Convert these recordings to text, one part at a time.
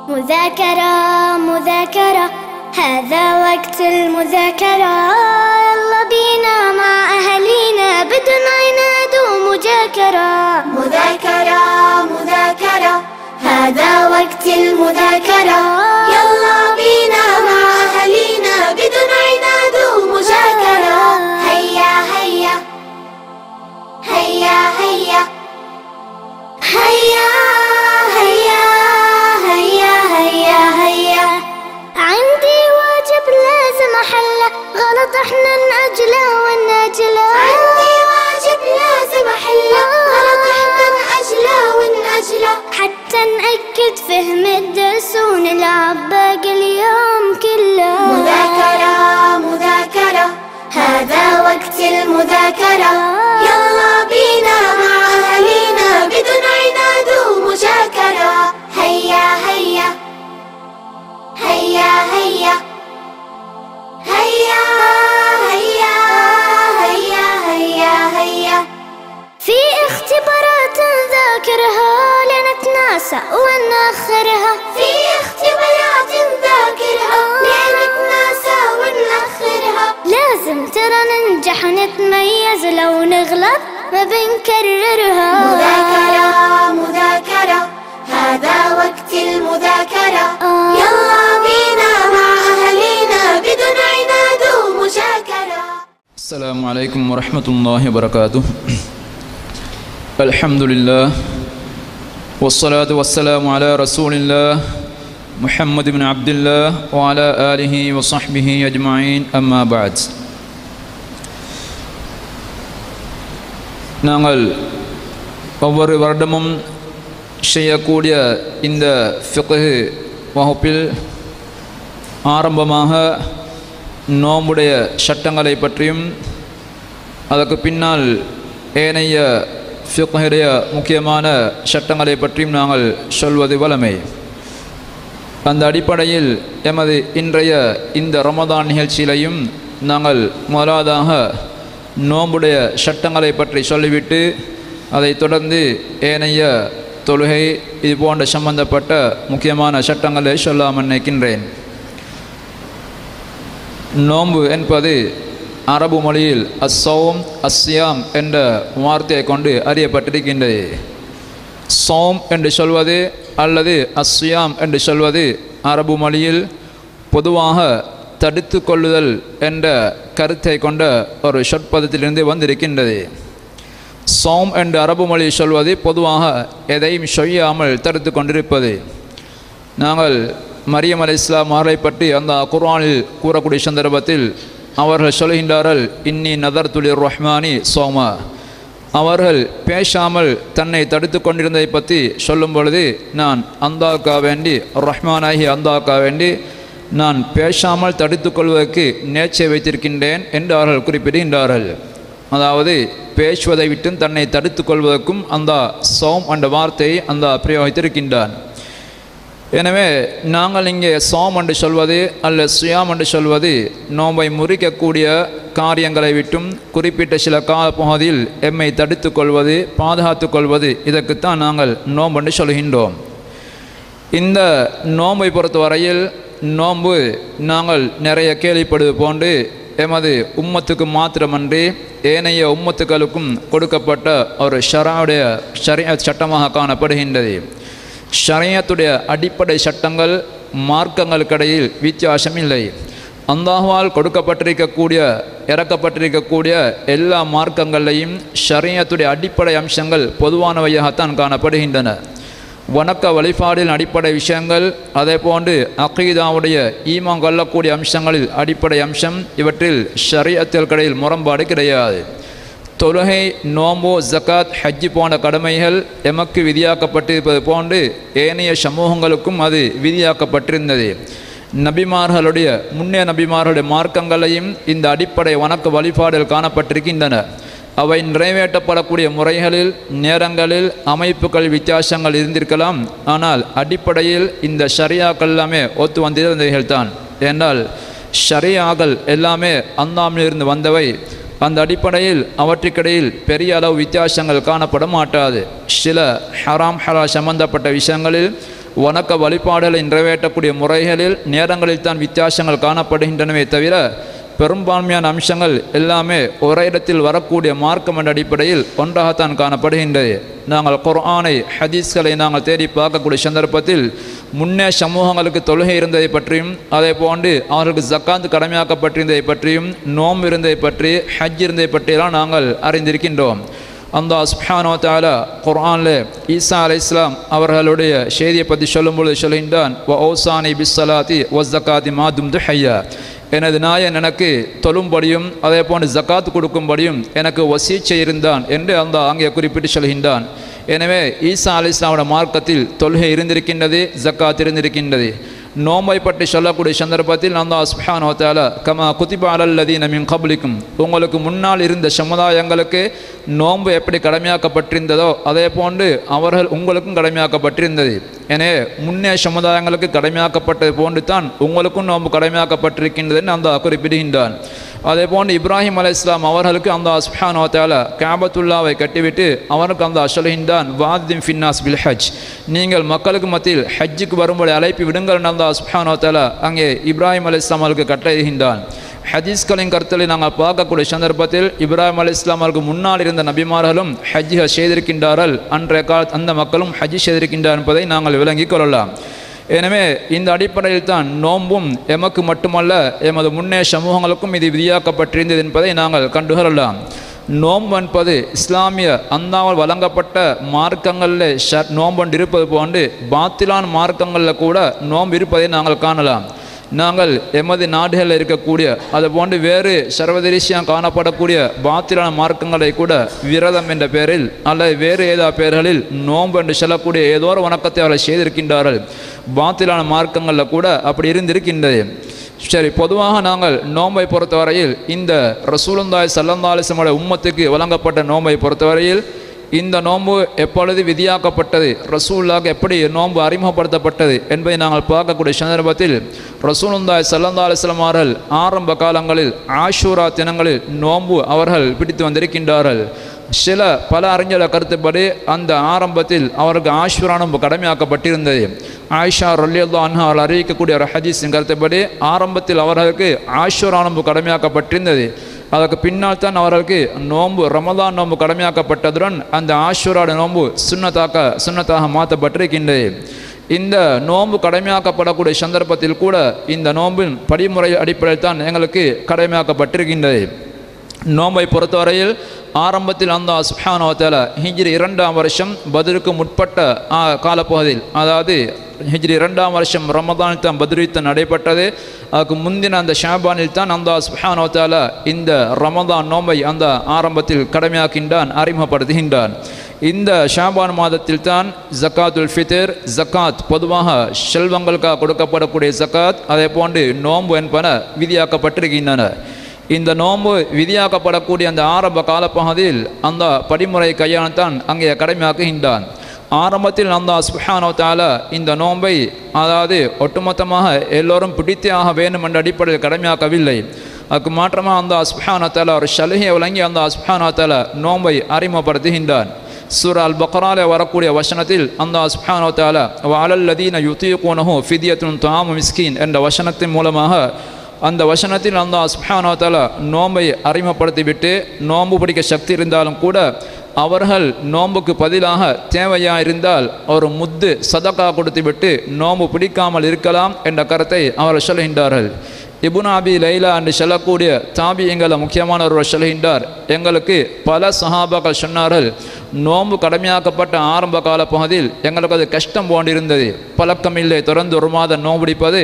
مذاكرة مذاكرة هذا وقت المذاكرة يلا بينا مع أهالينا بدون عناد ومجاكرة مذاكرة مذاكرة هذا وقت المذاكرة يلا بينا مع أهالينا بدون عناد ومجاكرة هيا هيا هيا هيا هيا هيا هيا هيا هيا عندي واجب لازم أحله غلط احنا نأجله ونأجله عندي واجب لازم أحله غلط احنا نأجله ونأجله حتى نأكد فهم الدرس ونلعب باقي اليوم كله مذاكرة مذاكرة هذا وقت المذاكرة يلا بينا مع أهالينا بدون عناد ومجاكرة هيا هيا هيا هيا هيا هيا هيا هيا هيا في اختبارات نذاكرها لنتناسى ونأخرها في اختبارات نذاكرها لنتناسى ونأخرها لازم ترى ننجح نتميز لو نغلط ما بنكررها مذاكرة مذاكرة هذا وقت المذاكرة يلا بينا مع أهالينا بدون عناد ومجاكرة. السلام عليكم ورحمة الله وبركاته. الحمد لله والصلاة والسلام على رسول الله محمد بن عبد الله وعلى آله وصحبه أجمعين أما بعد. நாங்கள் ஒவ்வொரு வருடமும் செய்யக்கூடிய இந்த ஃபிக்ஹ் வகுப்பில் ஆரம்பமாக நோம்புடைய சட்டங்களை பற்றியும் அதற்கு பின்னால் ஏனைய ஃபிக்ஹுடைய முக்கியமான சட்டங்களை பற்றியும் நாங்கள் சொல்வது வழமை. அந்த அடிப்படையில் எமது இன்றைய இந்த ரமதான் நிகழ்ச்சியிலையும் நாங்கள் முதலாவதாக நோம்புடைய சட்டங்களை பற்றி சொல்லிவிட்டு அதைத் தொடர்ந்து ஏனைய தொழுகை இது போன்ற சம்பந்தப்பட்ட முக்கியமான சட்டங்களை சொல்லாமல் நினைக்கின்றேன். நோன்பு என்பது அரபு மொழியில் அஸ்ஸௌம் அஸ்ஸியாம் என்ற வார்த்தையை கொண்டு அறியப்பட்டிருக்கின்றது. சௌம் என்று சொல்வது அல்லது அஸ்ஸியாம் என்று சொல்வது அரபு மொழியில் பொதுவாக தடுத்து கொள்ளுதல் என்ற கருத்தை கொண்ட ஒரு சொற்பதத்திலிருந்து வந்திருக்கின்றது. சௌம் என்று அரபு மொழி சொல்வது பொதுவாக எதையும் செய்யாமல் தடுத்து கொண்டிருப்பது. நாங்கள் மரியம் அலைஹிஸ்ஸலாம் அவர்களை பற்றி அந்த குர்ஆனில் கூறக்கூடிய சந்தர்ப்பத்தில் அவர்கள் சொல்கின்றார்கள், இன்னி நதர்து லிர்ரஹ்மானி சௌமா. அவர்கள் பேசாமல் தன்னை தடுத்து கொண்டிருந்ததை பற்றி சொல்லும் பொழுது, நான் அந்தாக்கா வேண்டி ரஹ்மானாகி அந்தாக்கா வேண்டி நான் பேசாமல் தடுத்து கொள்வதற்கு நேர்ச்சை வைத்திருக்கின்றேன் என்று அவர்கள் குறிப்பிடுகின்றார்கள். அதாவது பேசுவதை விட்டு தன்னை தடுத்து கொள்வதற்கும் அந்த சௌம் என்ற வார்த்தையை அந்த பிரயோகித்திருக்கின்றான். எனவே நாங்கள் இங்கே சௌம் என்று சொல்வது அல்ல சுயாம் என்று சொல்வது நோம்பை முறிக்கக்கூடிய காரியங்களை விட்டும் குறிப்பிட்ட சில கால பகுதியில் எம்மை தடுத்து கொள்வது பாதுகாத்து கொள்வது இதற்குத்தான் நாங்கள் நோம்பு என்று சொல்கின்றோம். இந்த நோம்பை பொறுத்தவரையில் நோன்பு நாங்கள் நிறைய கேள்விப்படுவது போன்று எமது உம்மத்துக்கு மாத்திரமன்றி ஏனைய உம்மத்துக்களுக்கும் கொடுக்கப்பட்ட ஒரு ஷரியத் சட்டமாக காணப்படுகின்றது. ஷரியத்துடைய அடிப்படை சட்டங்கள் மார்க்கங்களுக்கிடையில் வித்தியாசம் இல்லை. அல்லாஹ்வால் கொடுக்கப்பட்டிருக்கக்கூடிய இறக்கப்பட்டிருக்கக்கூடிய எல்லா மார்க்கங்களையும் ஷரியத்துடைய அடிப்படை அம்சங்கள் பொதுவானவையாகத்தான் காணப்படுகின்றன. வணக்க வழிபாடின் அடிப்படை விஷயங்கள் அதே போன்று அகீதாவுடைய ஈமான் கொள்ளக்கூடிய அம்சங்களில் அடிப்படை அம்சம் இவற்றில் ஷரியத்திற்கிடையில் முரண்பாடு கிடையாது. தொழுகை நோம்பு ஜகாத் ஹஜ்ஜி போன்ற கடமைகள் எமக்கு விதியாக்கப்பட்டிருப்பது போன்று ஏனைய சமூகங்களுக்கும் அது விதியாக்கப்பட்டிருந்தது. நபிமார்களுடைய முன்னே நபிமார்களுடைய மார்க்கங்களையும் இந்த அடிப்படை வணக்க வழிபாடுகள் காணப்பட்டிருக்கின்றன. அவை நிறைவேற்றப்படக்கூடிய முறைகளில் நேரங்களில் அமைப்புகள் வித்தியாசங்கள் இருந்திருக்கலாம். ஆனால் அடிப்படையில் இந்த ஷரியாக்கள் எல்லாமே ஒத்து வந்திருந்தவைகள் தான். ஏனால் ஷரியாக்கள் எல்லாமே அல்லாமிலிருந்து வந்தவை. அந்த அடிப்படையில் அவற்றுக்கிடையில் பெரிய அளவு வித்தியாசங்கள் காணப்பட மாட்டாது. சில ஹராம் ஹலால் சம்பந்தப்பட்ட விஷயங்களில் வணக்க வழிபாடுகளை நிறைவேற்றக்கூடிய முறைகளில் நேரங்களில் தான் வித்தியாசங்கள் காணப்படுகின்றனவே தவிர பெரும்பான்மையான அம்சங்கள் எல்லாமே ஒரே இடத்தில் வரக்கூடிய மார்க்கம் என்ற அடிப்படையில் ஒன்றாகத்தான் காணப்படுகின்றது. நாங்கள் குர்ஆனை ஹதீஸ்களை நாங்கள் தேடி பார்க்கக்கூடிய சந்தர்ப்பத்தில் முன்னே சமூகங்களுக்கு தொழுகை இருந்ததை பற்றியும் அதே போன்று அவர்களுக்கு ஜக்காத் கடமையாக்கப்பட்டிருந்ததை பற்றியும் நோன்பு இருந்ததை பற்றி ஹஜ் இருந்ததை பற்றியெல்லாம் நாங்கள் அறிந்திருக்கின்றோம். அல்லாஹ் சுப்ஹானஹு வ தஆலா குர்ஆனில் ஈசா அலைஹிஸ்ஸலாம் அவர்களுடைய செய்தியை பற்றி சொல்லும்பொழுது சொல்கின்றான், வ ஓசானி பிஸ்ஸலாத்தி வ ஸகாத்தி மா தும்து ஹய்யா, எனது நாயன் எனக்கு தொழும்படியும் அதே போன்று ஜக்காத் கொடுக்கும்படியும் எனக்கு வசீச் செய்திருந்தான் என்று அல்லாஹ் அங்கே குறிப்பிட்டு சொல்கின்றான். எனவே ஈசா அலைஹிஸ்ஸலாமுடைய மார்க்கத்தில் தொழுகை இருந்திருக்கின்றது, ஜக்காத் இருந்திருக்கின்றது. நோம்பை பற்றி சொல்லக்கூடிய சந்தர்ப்பத்தில் அல்லாஹ் சுப்ஹானஹு வ தஆலா கமா குதிப அலல் லதீன மின் கப்லிக்கும், உங்களுக்கு முன்னால் இருந்த சமுதாயங்களுக்கு நோன்பு எப்படி கடமையாக்கப்பட்டிருந்ததோ அதே போன்று அவர்கள் உங்களுக்கும் கடமையாக்கப்பட்டிருந்தது. எனவே முன்னே சமுதாயங்களுக்கு கடமையாக்கப்பட்டது போன்று தான் உங்களுக்கும் நோன்பு கடமையாக்கப்பட்டிருக்கின்றது என்று அல்லாஹ் குறிப்பிடுகின்றான். அதே போன்று இப்ராஹிம் அலைஹிஸ்ஸலாம் அவர்களுக்கு அல்லாஹ் சுப்ஹானஹு வ தஆலா கஅபத்துல்லாவை கட்டிவிட்டு அவருக்கு அல்லாஹ் சொல்கின்றான், வாதிம் ஃபின்னாஸ் பில் ஹஜ், நீங்கள் மக்களுக்கு மத்தியில் ஹஜ்ஜுக்கு வரும்படி அழைப்பு விடுங்கள் என்று அல்லாஹ் சுப்ஹானஹு வ தஆலா அங்கே இப்ராஹிம் அலைஹிஸ்ஸலாம் அவர்களுக்கு கட்டளையிடுகின்றான். ஹதீஸ்களின் கருத்தலை நாங்கள் பார்க்கக்கூடிய சந்தர்ப்பத்தில் இப்ராஹிம் அலைஹிஸ்ஸலாம் அவருக்கு முன்னால் இருந்த நபிமார்களும் ஹஜ்ஜை செய்திருக்கின்றார்கள், அன்றைய கால அந்த மக்களும் ஹஜ் செய்திருக்கின்றார் என்பதை நாங்கள் விளங்கிக் கொள்ளலாம். எனவே இந்த அடிப்படையில் தான் நோன்பும் எமக்கு மட்டுமல்ல எமது முன்னே சமூகங்களுக்கும் இது விதியாக்கப்பட்டிருந்தது என்பதை நாங்கள் கண்டுகொள்ளலாம். நோன்பு என்பது இஸ்லாமிய அந்தாமல் வழங்கப்பட்ட மார்க்கங்களில் நோன்பு இருப்பது போன்று பாத்திலான மார்க்கங்களில் கூட நோன்பு இருப்பதை நாங்கள் காணலாம். நாங்கள் எமது நாடுகளில் இருக்கக்கூடிய அது போன்று வேறு சர்வதேசியாக காணப்படக்கூடிய பாத்திலான மார்க்கங்களை கூட விரதம் என்ற பெயரில் அல்லது வேறு ஏதோ பெயர்களில் நோன்பு என்று சொல்லக்கூடிய ஏதோ ஒரு வணக்கத்தை அவர்கள் செய்திருக்கின்றார்கள். பாத்திலான மார்க்கங்களில் கூட அப்படி இருந்திருக்கின்றது. சரி, பொதுவாக நாங்கள் நோன்பை பொறுத்தவரையில் இந்த ரசூலுல்லாஹி ஸல்லல்லாஹு அலைஹி வஸல்லம் உம்மத்துக்கு வழங்கப்பட்ட நோன்பை பொறுத்தவரையில் இந்த நோன்பு எப்பொழுது விதியாக்கப்பட்டது, ரசூலுல்லாஹ்க்கு எப்படி நோன்பு அறிமுகப்படுத்தப்பட்டது என்பதை நாங்கள் பார்க்கக்கூடிய சந்தர்ப்பத்தில் ரசூலுல்லாஹி ஸல்லல்லாஹு அலைஹி வஸல்லம் அவர்கள் ஆரம்ப காலங்களில் ஆஷூரா தினங்களில் நோன்பு அவர்கள் பிடித்து வந்திருக்கின்றார்கள். பல அறிஞர்கள் கருத்துப்படி அந்த ஆரம்பத்தில் அவருக்கு ஆஷூரா நோன்பு கடமையாக்கப்பட்டிருந்தது. ஆயிஷா ரலியல்லாஹு அன்ஹா அவர்கள் அறிவிக்கக்கூடிய ஒரு ஹதீஸின் கருத்துப்படி ஆரம்பத்தில் அவர்களுக்கு ஆஷூரா நோன்பு கடமையாக்கப்பட்டிருந்தது. அதற்கு பின்னால் தான் அவர்களுக்கு நோன்பு ரமதான் நோன்பு கடமையாக்கப்பட்டதுடன் அந்த ஆஷூராட நோன்பு சுன்னத்தாக மாற்றப்பட்டிருக்கின்றது. இந்த நோன்பு கடமையாக்கப்படக்கூடிய சந்தர்ப்பத்தில் கூட இந்த நோன்பின் படிமுறை அடிப்படையில் தான் எங்களுக்கு கடமையாக்கப்பட்டிருக்கின்றது. நோன்பை பொறுத்தவரையில் ஆரம்பத்தில் அல்லாஹ் சுப்ஹானஹு வ தஆலா ஹிஜ்ரி 2ஆம் வருஷம் பத்ருக்கு முற்பட்ட காலப்பகுதியில், அதாவது ஹிஜ்ரி 2ஆம் வருஷம் ரமதானில் தான் பத்ர் யுத்தம் நடைபெற்றது. அதுக்கு முந்தின அந்த ஷாபானில் தான் அல்லாஹ் சுப்ஹானஹு வ தஆலா இந்த ரமதான் நோன்பை அந்த ஆரம்பத்தில் கடமையாக்கின்றான், அறிமுகப்படுத்துகின்றான். இந்த ஷாபான் மாதத்தில் தான் ஜக்காத்துல் ஃபித்ர், ஜக்காத் பொதுவாக செல்வங்களுக்காக கொடுக்கப்படக்கூடிய ஜக்காத், அதே போன்று நோன்பு என்பன விதியாக்கப்பட்டிருக்கின்றன. இந்த நோன்பு விதியாக்கப்படக்கூடிய அந்த ஆரம்ப காலப்பகுதியில் அந்த படிமுறை கையாளத்தான் அங்கே கடமையாக்குகின்றான். ஆரம்பத்தில் அல்லாஹ் சுப்ஹானஹு வ தஆலா இந்த நோன்பை அதாவது ஒட்டுமொத்தமாக எல்லோரும் பிடித்தே ஆக வேண்டும் என்ற அடிப்படையில் கடமையாக்கவில்லை. அதுக்கு மாற்றமாக அல்லாஹ் சுப்ஹானஹு வ தஆலா ஒரு சலுகையை வழங்கி அல்லாஹ் சுப்ஹானஹு வ தஆலா நோன்பை அறிமுகப்படுத்துகின்றான். சூரா அல் பக்ரால வரக்கூடிய வசனத்தில் அல்லாஹ் சுப்ஹானஹு வ தஆலா வ அலல் லதீன யுதீகுனஹு ஃபித்யத்துன் தஆமு மிஸ்கீன் என்ற வசனத்தின் மூலமாக அந்த வசனத்தில் அல்லாஹ் சுப்ஹானஹு வ தஆலா நோன்பை அறிமுகப்படுத்திவிட்டு நோன்பு பிடிக்க சக்தி இருந்தாலும் கூட அவர்கள் நோன்புக்கு பதிலாக தேவையாக இருந்தால் ஒரு முத்து சதகா கொடுத்துவிட்டு நோன்பு பிடிக்காமல் இருக்கலாம் என்ற கருத்தை அவர்கள் சொல்கின்றார்கள். இப்னு அபி லைலா என்று சொல்லக்கூடிய தாபியங்களை முக்கியமானவர் சொல்கின்றார், எங்களுக்கு பல சஹாபாக்கள் சொன்னார்கள், நோன்பு கடமையாக்கப்பட்ட ஆரம்ப கால பகுதியில் எங்களுக்கு அது கஷ்டம் போன்றிருந்தது, பழக்கமில்லை தொடர்ந்து ஒரு மாதம் நோன்பு பிடிப்பது,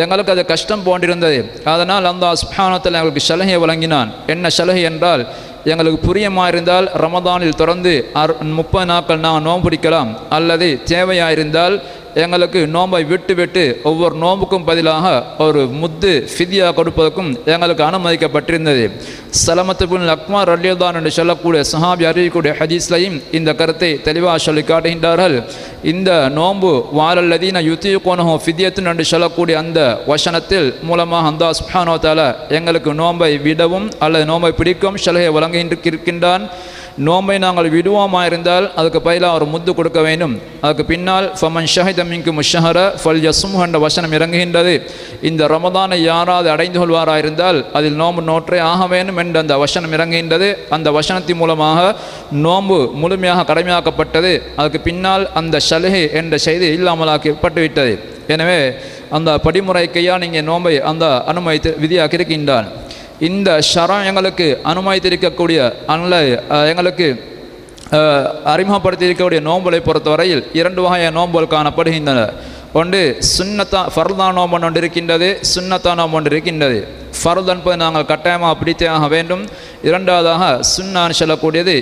எங்களுக்கு அது கஷ்டம் போன்றிருந்தது. அதனால் அல்லாஹ் சுப்ஹானஹு வ தஆலா எங்களுக்கு சலுகையை வழங்கினான். என்ன சலுகை என்றால், எங்களுக்கு புரியமாக இருந்தால் ரமதானில் தொடர்ந்து 30 நாட்கள் நாங்கள் நோன்பு பிடிக்கலாம், அல்லது தேவையாக இருந்தால் எங்களுக்கு நோன்பை விட்டு ஒவ்வொரு நோன்புக்கும் பதிலாக ஒரு முத்து ஃபித்யா கொடுப்பதற்கும் எங்களுக்கு அனுமதிக்கப்பட்டிருந்தது. சலமத்து பின் அக்மா ரலியல்லாஹு என்று சொல்லக்கூடிய சஹாபி அறிவிக்கக்கூடிய ஹதீஸ்லையும் இந்த கருத்தை தெளிவாக சொல்லி காட்டுகின்றார்கள். இந்த நோன்பு வாலல்லதீன யுதீகுனஹு ஃபித்யத்துன் என்று சொல்லக்கூடிய அந்த வசனத்தில் மூலமாக அல்லாஹ் சுப்ஹானஹு வ தஆலா எங்களுக்கு நோன்பை விடவும் அல்லது நோன்பை பிடிக்கவும் சலுகை வழங்கியிருக்கின்றான். நோம்பை நாங்கள் விடுவோமா இருந்தால் அதுக்கு பதிலாக ஒரு முத்து கொடுக்க வேண்டும். அதுக்கு பின்னால் ஃபமன் ஷஹித மின்கும் ஷஹர ஃபல் யஸ்முஹு என்ற வசனம் இறங்குகின்றது. இந்த ரமதானை யாராவது அடைந்து கொள்வாரா இருந்தால் அதில் நோம்பு நோற்றே ஆக வேண்டும் என்ற அந்த வசனம் இறங்குகின்றது. அந்த வசனத்தின் மூலமாக நோம்பு முழுமையாக கடமையாக்கப்பட்டது. அதுக்கு பின்னால் அந்த சலுகை என்ற செய்தி இல்லாமலாக்கப்பட்டுவிட்டது. எனவே அந்த படிமுறைக்கையா நீங்கள் நோம்பை அந்த அனுமதி விதியாக்கி இருக்கின்றான். இந்த ஷரம் எங்களுக்கு அனுமதித்திருக்கக்கூடிய எங்களுக்கு அறிமுகப்படுத்தியிருக்கக்கூடிய நோம்புகளை பொறுத்தவரையில் 2 வகையான நோம்புகள் காணப்படுகின்றன. ஒன்று சுன்னத்தா ஃபர்தா நோம்பு ஒன்று இருக்கின்றது, சுன்னத்தா நோம்பு ஒன்று இருக்கின்றது. ஃபர்து என்பது நாங்கள் கட்டாயமாக பிடித்தே ஆக வேண்டும். இரண்டாவதாக சுன்னான்னு சொல்லக்கூடியது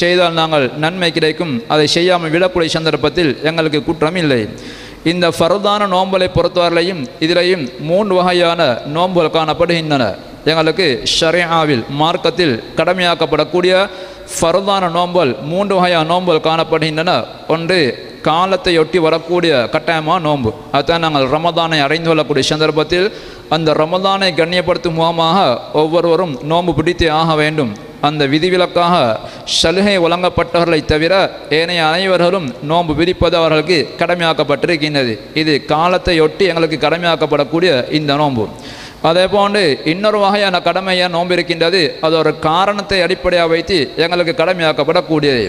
செய்தால் நாங்கள் நன்மை கிடைக்கும், அதை செய்யாமல் விடக்கூடிய சந்தர்ப்பத்தில் எங்களுக்கு குற்றம் இல்லை. இந்த ஃபர்தான நோம்புகளை பொறுத்தவரையிலையும் இதிலையும் 3 வகையான நோம்புகள் காணப்படுகின்றன. எங்களுக்கு ஷரியாவில் மார்க்கத்தில் கடமையாக்கப்படக்கூடிய ஃபர்தான நோம்புகள் 3 வகையான நோம்புகள் காணப்படுகின்றன. ஒன்று காலத்தையொட்டி வரக்கூடிய கட்டாயமான நோன்பு. அதுதான் நாங்கள் ரமதானை அடைந்து கொள்ளக்கூடிய சந்தர்ப்பத்தில் அந்த ரமதானை கண்ணியப்படுத்தும் முகமாக ஒவ்வொருவரும் நோன்பு பிடித்தே ஆக வேண்டும். அந்த விதிவிலக்காக சலுகை வழங்கப்பட்டவர்களை தவிர ஏனைய அனைவர்களும் நோன்பு பிடிப்பது அவர்களுக்கு கடமையாக்கப்பட்டிருக்கின்றது. இது காலத்தையொட்டி எங்களுக்கு கடமையாக்கப்படக்கூடிய இந்த நோன்பு. அதே போன்று இன்னொரு வகையான கடமையாக நோன்பு இருக்கின்றது. அது ஒரு காரணத்தை அடிப்படையாக வைத்து எங்களுக்கு கடமையாக்கப்படக்கூடியது.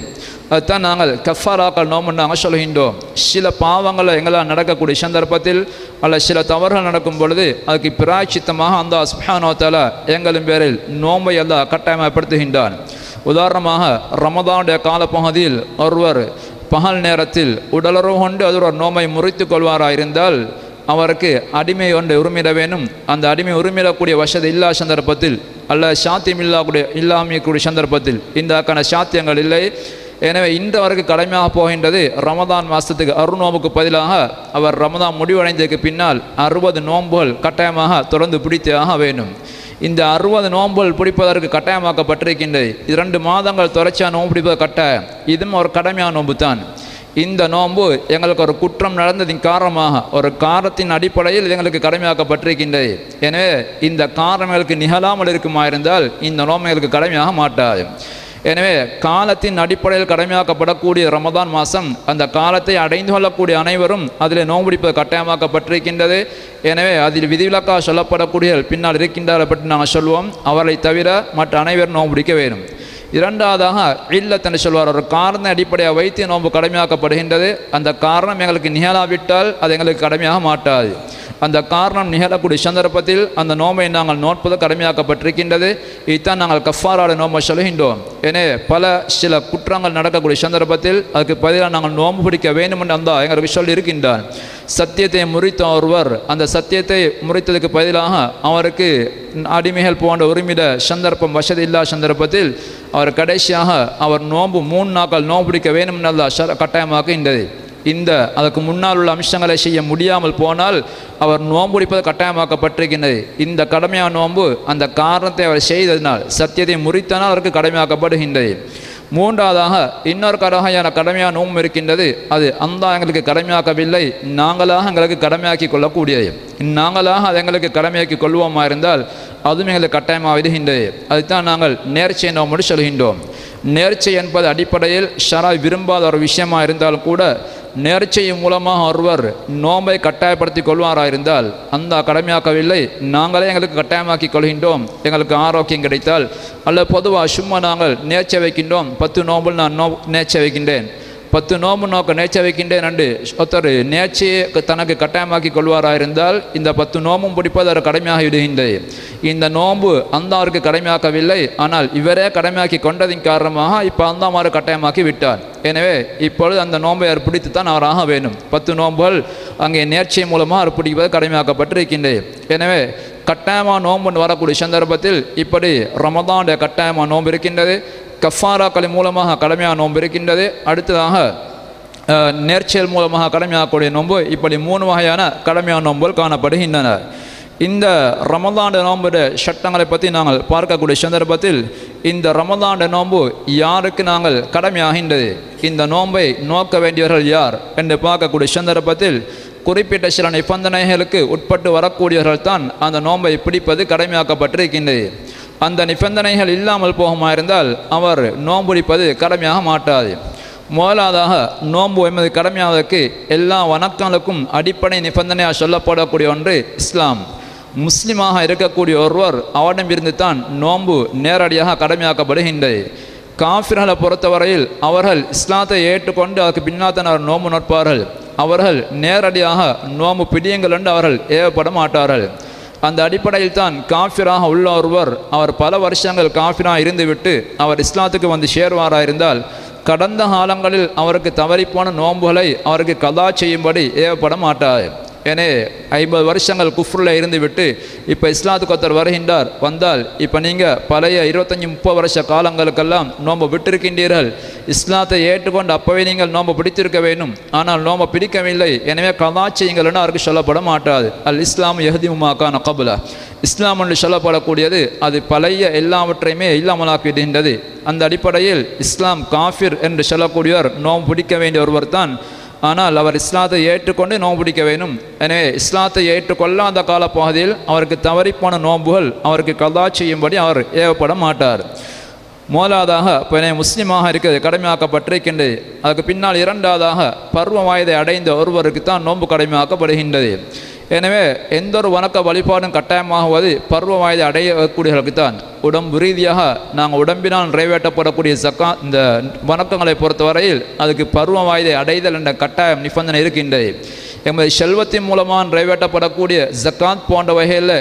அதுதான் நாங்கள் கஃபாராக்கள் நோம்பு நாங்கள் சொல்கின்றோம். சில பாவங்களை எங்களால் நடக்கக்கூடிய சந்தர்ப்பத்தில் அல்ல சில தவறுகள் நடக்கும் பொழுது அதுக்கு பிராய்ச்சித்தமாக அல்லாஹ் சுப்ஹானஹு வ தஆலா எங்களின் பேரில் நோன்பை அல்லாஹ் கட்டாயப்படுத்துகின்றான். உதாரணமாக ரமதானுடைய காலப்பகுதியில் ஒருவர் பகல் நேரத்தில் உடலுறவு கொண்டு அது ஒரு நோம்பை முறித்து கொள்வாராயிருந்தால் அவருக்கு அடிமை ஒன்றை உரிமையிட வேணும். அந்த அடிமை உரிமையிடக்கூடிய வசதி இல்லாத சந்தர்ப்பத்தில் அல்ல சாத்தியம் இல்லாமக்கூடிய சந்தர்ப்பத்தில் இந்த சாத்தியங்கள் இல்லை. எனவே இன்றவருக்கு கடமையாக போகின்றது ரமதான் மாதத்துக்கு 6 நோம்புக்கு பதிலாக அவர் ரமதான் முடிவடைந்ததுக்கு பின்னால் 60 நோம்புகள் கட்டாயமாக தொடர்ந்து பிடித்தே ஆக வேண்டும். இந்த 60 நோம்புகள் பிடிப்பதற்கு கட்டாயமாக்கப்பட்டிருக்கின்றது. 2 மாதங்கள் தொடர்ச்சியாக நோம்பு பிடிப்பது கட்டாயம். இதுவும் ஒரு கடமையான நோம்பு தான். இந்த நோன்பு எங்களுக்கு ஒரு குற்றம் நடந்ததின் காரணமாக ஒரு காரணத்தின் அடிப்படையில் எங்களுக்கு கடமையாக்கப்பட்டிருக்கின்றது. எனவே இந்த காரணங்களுக்கு நிகழாமல் இருக்குமா இருந்தால் இந்த நோன்பு எங்களுக்கு கடமையாக மாட்டாது. எனவே காலத்தின் அடிப்படையில் கடமையாக்கப்படக்கூடிய ரமதான் மாதம் அந்த காலத்தை அடைந்து கொள்ளக்கூடிய அனைவரும் அதில் நோம்பிடிப்பது கட்டாயமாக்கப்பட்டிருக்கின்றது. எனவே அதில் விதிவிலக்காக சொல்லப்படக்கூடிய பின்னால் இருக்கின்றாரை பற்றி நாங்கள் சொல்வோம். அவரை தவிர மற்ற அனைவரும் நோம்பிடிக்க வேண்டும். இரண்டாவதாக இல்லத் என்று சொல்வார். ஒரு காரண அடிப்படையாக வைத்து நோன்பு கடமையாக்கப்படுகின்றது. அந்த காரணம் எங்களுக்கு நிகழாவிட்டால் அது எங்களுக்கு கடமையாக மாட்டாது. அந்த காரணம் நிகழக்கூடிய சந்தர்ப்பத்தில் அந்த நோம்பை நாங்கள் நோட்பது கடமையாக்கப்பட்டிருக்கின்றது. இதுதான் நாங்கள் கஃபாராட நோம்பை சொல்கின்றோம். எனவே சில குற்றங்கள் நடக்கக்கூடிய சந்தர்ப்பத்தில் அதுக்கு பதிலாக நாங்கள் நோம்பு பிடிக்க வேண்டும் என்று அந்த எங்களுக்கு சொல்லி இருக்கின்றார். சத்தியத்தை முறித்த ஒருவர் அந்த சத்தியத்தை முறித்ததுக்கு பதிலாக அவருக்கு அடிமைகள் போன்ற உரிமையிட சந்தர்ப்பம் வசதி இல்லாத சந்தர்ப்பத்தில் அவர் கடைசியாக அவர் நோம்பு 3 நாட்கள் நோம்பு பிடிக்க வேண்டும் என்று கட்டாயமாக்குகின்றது. அதற்கு முன்னால் உள்ள அம்சங்களை செய்ய முடியாமல் போனால் அவர் நோன்பு பிடிப்பது கட்டாயமாக்கப்பட்டிருக்கின்றது. இந்த கடமையான நோன்பு அந்த காரணத்தை அவர் செய்ததினால் சத்தியத்தை முறித்தனால் அவருக்கு கடமையாக்கப்படுகின்றது. மூன்றாவதாக இன்னொரு கடமையான நோன்பு இருக்கின்றது. அது எங்களுக்கு கடமையாக்கவில்லை, நாங்களாக எங்களுக்கு கடமையாக்கி கொள்ளக்கூடியது. நாங்களாக அதை எங்களுக்கு கடமையாக்கி கொள்வோமா இருந்தால் அதுவும் எங்களுக்கு கட்டாயமாக விடுகின்றது. அதுதான் நாங்கள் நேர்ச்சை நோம்பு சொல்கின்றோம். நேர்ச்சை என்பது அடிப்படையில் ஷரா விரும்பாத ஒரு விஷயமாக இருந்தாலும் கூட நேர்ச்சையின் மூலமாக ஒருவர் நோம்பை கட்டாயப்படுத்தி கொள்வாராயிருந்தால் அந்த கடமையாக்கவில்லை, நாங்களே எங்களுக்கு கட்டாயமாக்கி கொள்கின்றோம். எங்களுக்கு ஆரோக்கியம் கிடைத்தால் அல்ல பொதுவாக சும்மா நாங்கள் நேர்ச்சை வைக்கின்றோம். 10 நோம்பில் நான் நேர்ச்சை வைக்கின்றேன், 10 நோம்பு நோக்க நேர்ச்சை வைக்கின்றேன் என்று ஒருத்தர் நேர்ச்சியை தனக்கு கட்டாயமாக்கி கொள்வாராயிருந்தால் இந்த 10 நோம்பும் பிடிப்பது அவர் கடமையாகி விடுகின்றது. இந்த நோம்பு அவருக்கு கடமையாக்கவில்லை, ஆனால் இவரே கடமையாக்கி கொண்டதின் காரணமாக இப்போ அவரு கட்டாயமாக்கி விட்டார். எனவே இப்பொழுது அந்த நோம்பை அவர் பிடித்து தான் அவர் ஆக வேண்டும். 10 நோம்புகள் அங்கே நேர்ச்சை மூலமாக அவர் பிடிப்பது கடமையாக்கப்பட்டிருக்கின்றது. எனவே கட்டாயமாக நோம்பு வரக்கூடிய சந்தர்ப்பத்தில் இப்படி ரமதானுடைய கட்டாயமாக நோம்பு இருக்கின்றது. கஃபாராக்களின் மூலமாக கடமையான நோன்பு இருக்கின்றது. அடுத்ததாக நேர்ச்சல் மூலமாக கடமையாகக்கூடிய நோன்பு. இப்படி 3 வகையான கடமையான நோன்புகள் காணப்படுகின்றன. இந்த ரமதான நோன்புடைய சட்டங்களை பற்றி நாங்கள் பார்க்கக்கூடிய சந்தர்ப்பத்தில் இந்த ரமதான நோன்பு யாருக்கு நாங்கள் கடமையாகின்றது, இந்த நோன்பை நோக்க வேண்டியவர்கள் யார் என்று பார்க்கக்கூடிய சந்தர்ப்பத்தில் குறிப்பிட்ட சில நிபந்தனைகளுக்கு உட்பட்டு வரக்கூடியவர்கள் தான் அந்த நோன்பை பிடிப்பது கடமையாக்கப்பட்டிருக்கின்றது. அந்த நிபந்தனைகள் இல்லாமல் போகுமா இருந்தால் அவர் நோன்புடிப்பது கடமையாக மாட்டாது. முதலாவதாக நோன்பு என்பது கடமையாவதற்கு எல்லா வணக்கங்களுக்கும் அடிப்படை நிபந்தனையாக சொல்லப்படக்கூடிய ஒன்று இஸ்லாம். முஸ்லீமாக இருக்கக்கூடிய ஒருவர் அவரிடமிருந்து தான் நோன்பு நேரடியாக கடமையாக்கப்படுகின்றது. காஃபிர்களை பொறுத்தவரையில் அவர்கள் இஸ்லாத்தை ஏற்றுக்கொண்டு அதற்கு பின்னால் அவர் நோன்பு நோட்பார்கள். அவர்கள் நேரடியாக நோன்பு பிடியுங்கள் என்று அவர்கள் ஏவப்பட மாட்டார்கள். அந்த அடிப்படையில் தான் காஃபிராக உள்ள ஒருவர் அவர் பல வருஷங்கள் காஃபிராக இருந்துவிட்டு அவர் இஸ்லாத்துக்கு வந்து சேர்வாராக இருந்தால் கடந்த காலங்களில் அவருக்கு தவறிப்போன நோன்புகளை அவருக்கு கதா செய்யும்படி ஏவப்பட மாட்டார். ஏனே 50 வருஷங்கள் குஃப்ரில் இருந்துவிட்டு இப்போ இஸ்லாத்துக்கு ஒருத்தர் வருகின்றார் வந்தால் இப்போ நீங்கள் பழைய 25-30 வருஷ காலங்களுக்கெல்லாம் நோன்பு விட்டிருக்கின்றீர்கள், இஸ்லாத்தை ஏற்றுக்கொண்டு அப்போவே நீங்கள் நோன்பு பிடித்திருக்க வேண்டும், ஆனால் நோன்பு பிடிக்கவில்லை, எனவே கதா செய்யுங்கள் என்று அவருக்கு சொல்லப்பட மாட்டாது. அல் இஸ்லாம் யஹ்திமுமாக்கான கபுலா, இஸ்லாம் என்று சொல்லப்படக்கூடியது அது பழைய எல்லாவற்றையுமே இல்லாமலாக்கிவிடுகின்றது. அந்த அடிப்படையில் இஸ்லாம் காஃபிர் என்று சொல்லக்கூடியவர் நோன்பு பிடிக்க வேண்டிய ஒருவர் தான். ஆனால் அவர் இஸ்லாத்தை ஏற்றுக்கொண்டு நோன்பு பிடிக்க வேண்டும். எனவே இஸ்லாத்தை ஏற்றுக்கொள்ளாத காலப்பகுதியில் அவருக்கு தவறிப்போன நோன்புகள் அவருக்கு கதா செய்யும்படி அவர் ஏவப்பட மாட்டார். முதலாவதாக இப்போ முஸ்லீமாக இருக்கிறது கடமையாக்கப்பட்டிருக்கின்றது. அதுக்கு பின்னால் இரண்டாவதாக பருவ வயதை அடைந்த ஒருவருக்கு தான் நோன்பு கடமையாக்கப்படுகின்றது. எனவே எந்த ஒரு வணக்க வழிபாடும் கட்டாயமாகுவது பருவ வயதை அடையக்கூடியவர்களுக்கு தான். உடம்பு ரீதியாக நாங்கள் உடம்பினால் நிறைவேற்றப்படக்கூடிய இந்த வணக்கங்களை பொறுத்தவரையில் அதுக்கு பருவ வயதை அடைதல் என்ற கட்டாயம் நிபந்தனை இருக்கின்றது. எமது செல்வத்தின் மூலமாக நிறைவேற்றப்படக்கூடிய ஜக்காத் போன்ற வகையில்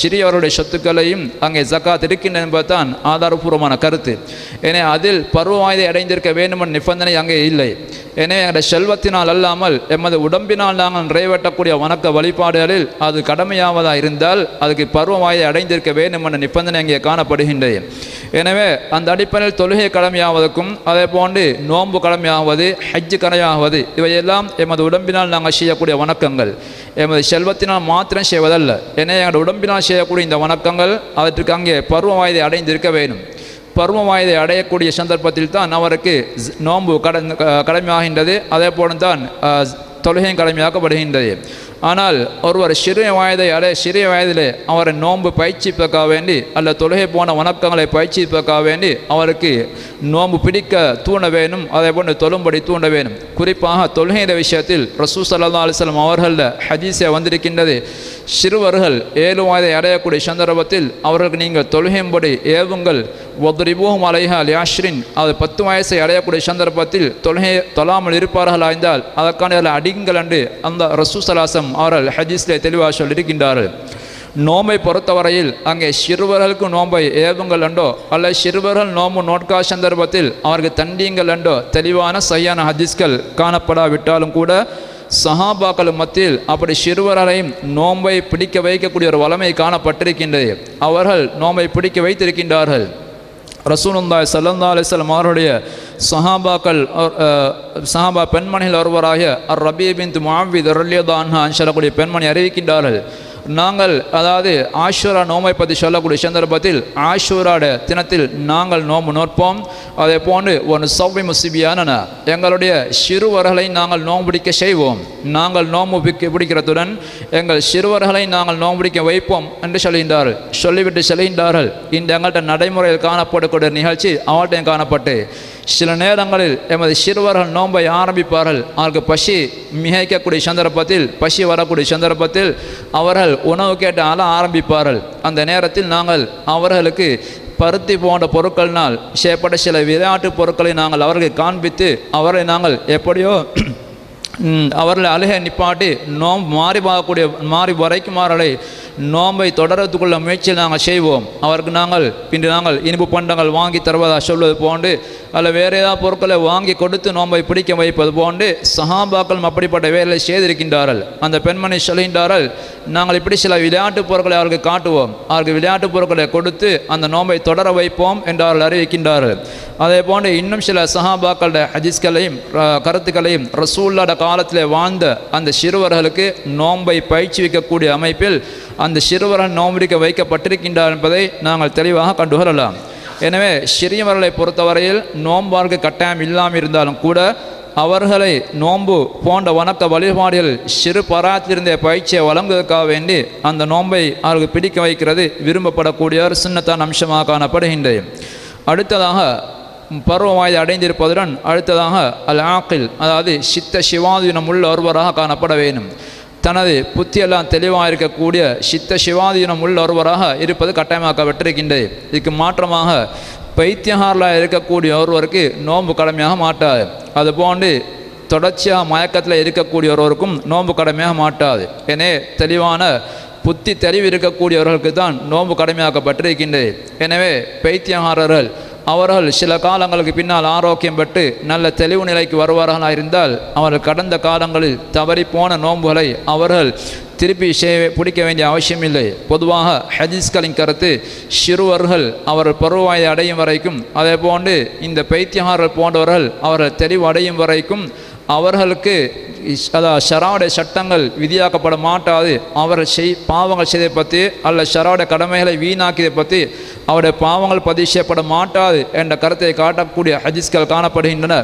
சிறியவருடைய சொத்துக்களையும் அங்கே ஜக்காத் இருக்கின்றது என்பது தான் ஆதாரபூர்வமான கருத்து. எனவே அதில் பருவ வயதை அடைந்திருக்க வேண்டும் என்ற நிபந்தனை அங்கே இல்லை. எனவே எங்களுடைய செல்வத்தினால் அல்லாமல் எமது உடம்பினால் நாங்கள் நிறைவேற்றக்கூடிய வணக்க வழிபாடுகளில் அது கடமையாவதாக இருந்தால் அதுக்கு பருவ வயதை அடைந்திருக்க வேண்டும் என்ற நிபந்தனை அங்கே காணப்படுகின்றது. எனவே அந்த அடிப்படையில் தொழுகை கடமையாவதற்கும் அதே போன்று நோன்பு கடமையாவது ஹஜ்ஜு கடமையாவது இவையெல்லாம் எமது உடம்பினால் நாங்கள் செய்யக்கூடிய வணக்கங்கள், எமது செல்வத்தினால் மாத்திரம் செய்வதல்ல. எனவே எங்களுடைய உடம்பினால் செய்யக்கூடிய இந்த வணக்கங்கள் அவற்றுக்கு அங்கே பருவ வயதை அடைந்திருக்க வேண்டும். பருவ வயதை அடையக்கூடிய சந்தர்ப்பத்தில் தான் அவருக்கு நோன்பு கடமையாகின்றது. அதே போல தான் தொழுகையும் கடமையாக்கப்படுகின்றது. ஆனால் ஒருவர் சிறிய வயதிலே அவரை நோன்பு பயிற்சிப்பதற்காக வேண்டி அல்ல தொழுகை போன வணக்கங்களை பயிற்சிப்பதற்காக வேண்டி அவருக்கு நோன்பு பிடிக்க தூண்ட வேணும், அதே போன்று தொழும்படி தூண்ட வேணும். குறிப்பாக தொழுகையின் விஷயத்தில் ரசூல் ஸல்லல்லாஹு அலைஹி வஸல்லம் அவர்களில் ஹதீஸே வந்திருக்கின்றது, சிறுவர்கள் 7 வயதை அடையக்கூடிய சந்தர்ப்பத்தில் அவர்களுக்கு நீங்கள் தொழுகையும்படி ஏவுங்கள். வத்ரிபூஹும் அலைஹா லிஅஷ்ரின், அது 10 வயசை அடையக்கூடிய சந்தர்ப்பத்தில் தொழாமல் இருப்பார்கள் ஆய்ந்தால் அதற்கான அடிங்கள் என்று அந்த ரசூல் ஸல்லல்லாஹு அலைஹி வஸல்லம் அவர்கள் ஹதீஸிலே தெளிவாக சொல்லியிருக்கின்றார்கள். நோம்பை பொறுத்தவரையில் அங்கே சிறுவர்களுக்கு நோம்பை ஏவுங்கள் என்றோ அல்ல சிறுவர்கள் நோம்பு நோட்கா சந்தர்ப்பத்தில் அவருக்கு தண்டியுங்கள் என்றோ தெளிவான சரியான ஹதீஸ்கள் காணப்படாவிட்டாலும் கூட சஹாபாக்கள் மத்தியில் அப்படி சிறுவர்களையும் நோம்பை பிடிக்க வைக்கக்கூடிய ஒரு வளமை காணப்பட்டிருக்கின்றது. அவர்கள் நோம்பை பிடிக்க வைத்திருக்கின்றார்கள். ரசூலுல்லாஹி ஸல்லல்லாஹு அலைஹி வஸல்லம் அவருடைய சஹாபா பெண்மணிகள் ஒருவராகிய ரபீ பின்த் முஅவ்வித் ரலியல்லாஹு அன்ஹா சொல்லக்கூடிய பெண்மணி அறிவிக்கின்றார்கள், நாங்கள் அதாவது ஆஷூரா நோம்பை பற்றி சொல்லக்கூடிய சந்தர்ப்பத்தில் ஆஷூராட தினத்தில் நாங்கள் நோம்பு நோற்போம். அதே போன்று ஒரு சௌபி முசிபியான எங்களுடைய சிறுவர்களை நாங்கள் நோம்பு பிடிக்க செய்வோம். நாங்கள் நோம்பு பிடிக்கிறதுடன் எங்கள் சிறுவர்களை நாங்கள் நோம்பு பிடிக்க வைப்போம் என்று சொல்கின்றார்கள். சொல்லிவிட்டு செல்கின்றார்கள், இந்த எங்கள்கிட்ட நடைமுறையில் காணப்படக்கூடிய நிகழ்ச்சி அவர்கிட்டையும் காணப்பட்டு சில நேரங்களில் எமது சிறுவர்கள் நோன்பை ஆரம்பிப்பார்கள். அவருக்கு பசி மிகைக்கக்கூடிய சந்தர்ப்பத்தில் பசி வரக்கூடிய சந்தர்ப்பத்தில் அவர்கள் உணவு கேட்டு அழ ஆரம்பிப்பார்கள். அந்த நேரத்தில் நாங்கள் அவர்களுக்கு பருத்தி போன்ற பொருட்களினால் செய்யப்பட்ட சில விளையாட்டு பொருட்களை நாங்கள் அவர்களுக்கு காண்பித்து அவர்களை நாங்கள் எப்படியோ அவர்களை அழுகை நிப்பாட்டி மாறி வரைக்கும் அவர்களை நோம்பை தொடரத்துக்குள்ள முயற்சியில் நாங்கள் செய்வோம். அவருக்கு நாங்கள் பின்பு நாங்கள் இனிப்பு பண்டங்கள் வாங்கி தருவதாக சொல்வது போன்று அல்ல வேறு ஏதாவது பொருட்களை வாங்கி கொடுத்து நோம்பை பிடிக்க வைப்பது போன்று சஹாபாக்கள் அப்படிப்பட்ட வேலையை செய்திருக்கின்றார்கள். அந்த பெண்மணி சொல்கின்றார்கள், நாங்கள் இப்படி சில விளையாட்டு பொருட்களை அவர்களுக்கு காட்டுவோம், அவருக்கு விளையாட்டு பொருட்களை கொடுத்து அந்த நோம்பை தொடர வைப்போம் என்று அவர்கள் அறிவிக்கின்றார்கள். அதே போன்று இன்னும் சில சஹாபாக்களுடைய ஹதீஸ்களையும் கருத்துக்களையும் ரசூலுல்லாஹ் காலத்தில் வாழ்ந்த அந்த சிறுவர்களுக்கு நோம்பை பயிற்சிவிக்கக்கூடிய அமைப்பில் அந்த சிறுவர்கள் நோம்பிடிக்க வைக்கப்பட்டிருக்கின்றார் என்பதை நாங்கள் தெளிவாக கண்டுகொள்ளலாம். எனவே சிறியவர்களை பொறுத்தவரையில் நோம்பார்க்கு கட்டாயம் இல்லாமல் இருந்தாலும் கூட அவர்களை நோன்பு போன்ற வணக்க வழிபாடுகள் சிறு பராத்திலிருந்த பயிற்சியை வழங்குவதற்காக வேண்டி அந்த நோன்பை அவர்கள் பிடிக்க வைக்கிறது விரும்பப்படக்கூடிய ஒரு சின்னத்தான அம்சமாக காணப்படுகின்றது. அடுத்ததாக பருவ வயது அடைந்திருப்பதுடன் அடுத்ததாக அல் ஆக்கில், அதாவது சித்த சிவாதீனம் உள்ள ஒருவராக காணப்பட வேண்டும். தனது புத்தியெல்லாம் தெளிவாக இருக்கக்கூடிய சித்த சிவாதீனம் உள்ள ஒருவராக இருப்பது கட்டாயமாக்கப்பட்டிருக்கின்றது. இதுக்கு மாற்றமாக பைத்தியகாரலாக இருக்கக்கூடிய ஒருவருக்கு நோன்பு கடமையாக மாட்டாது. அதுபோன்று தொடர்ச்சியாக மயக்கத்தில் இருக்கக்கூடிய ஒருவருக்கும் நோன்பு கடமையாக மாட்டாது. எனவே தெளிவான புத்தி தெளிவு இருக்கக்கூடியவர்களுக்கு தான் நோன்பு கடமையாக்கப்பட்டிருக்கின்றது. எனவே பைத்தியகாரர்கள் அவர்கள் சில காலங்களுக்கு பின்னால் ஆரோக்கியம் பெற்று நல்ல தெளிவு நிலைக்கு வருவார்களாக இருந்தால் அவர்கள் கடந்த காலங்களில் தவறி போன நோன்புகளை அவர்கள் திருப்பி பிடிக்க வேண்டிய அவசியமில்லை. பொதுவாக ஹதீஸ்களின் கருத்து சிறுவர்கள் அவர்கள் பருவவயதை அடையும் வரைக்கும், அதே போன்று இந்த பைத்தியகாரர்கள் போன்றவர்கள் அவர்கள் தெளிவு அடையும் வரைக்கும் அவர்களுக்கு ஷராவுடைய சட்டங்கள் விதியாக்கப்பட மாட்டாது. அவர்கள் பாவங்கள் செய்ததை பற்றி அல்ல ஷராவுடைய கடமைகளை வீணாக்கியதை பற்றி அவருடைய பாவங்கள் பதிவு செய்யப்பட மாட்டாது என்ற கருத்தை காட்டக்கூடிய ஹதீஸ்கள் காணப்படுகின்றன.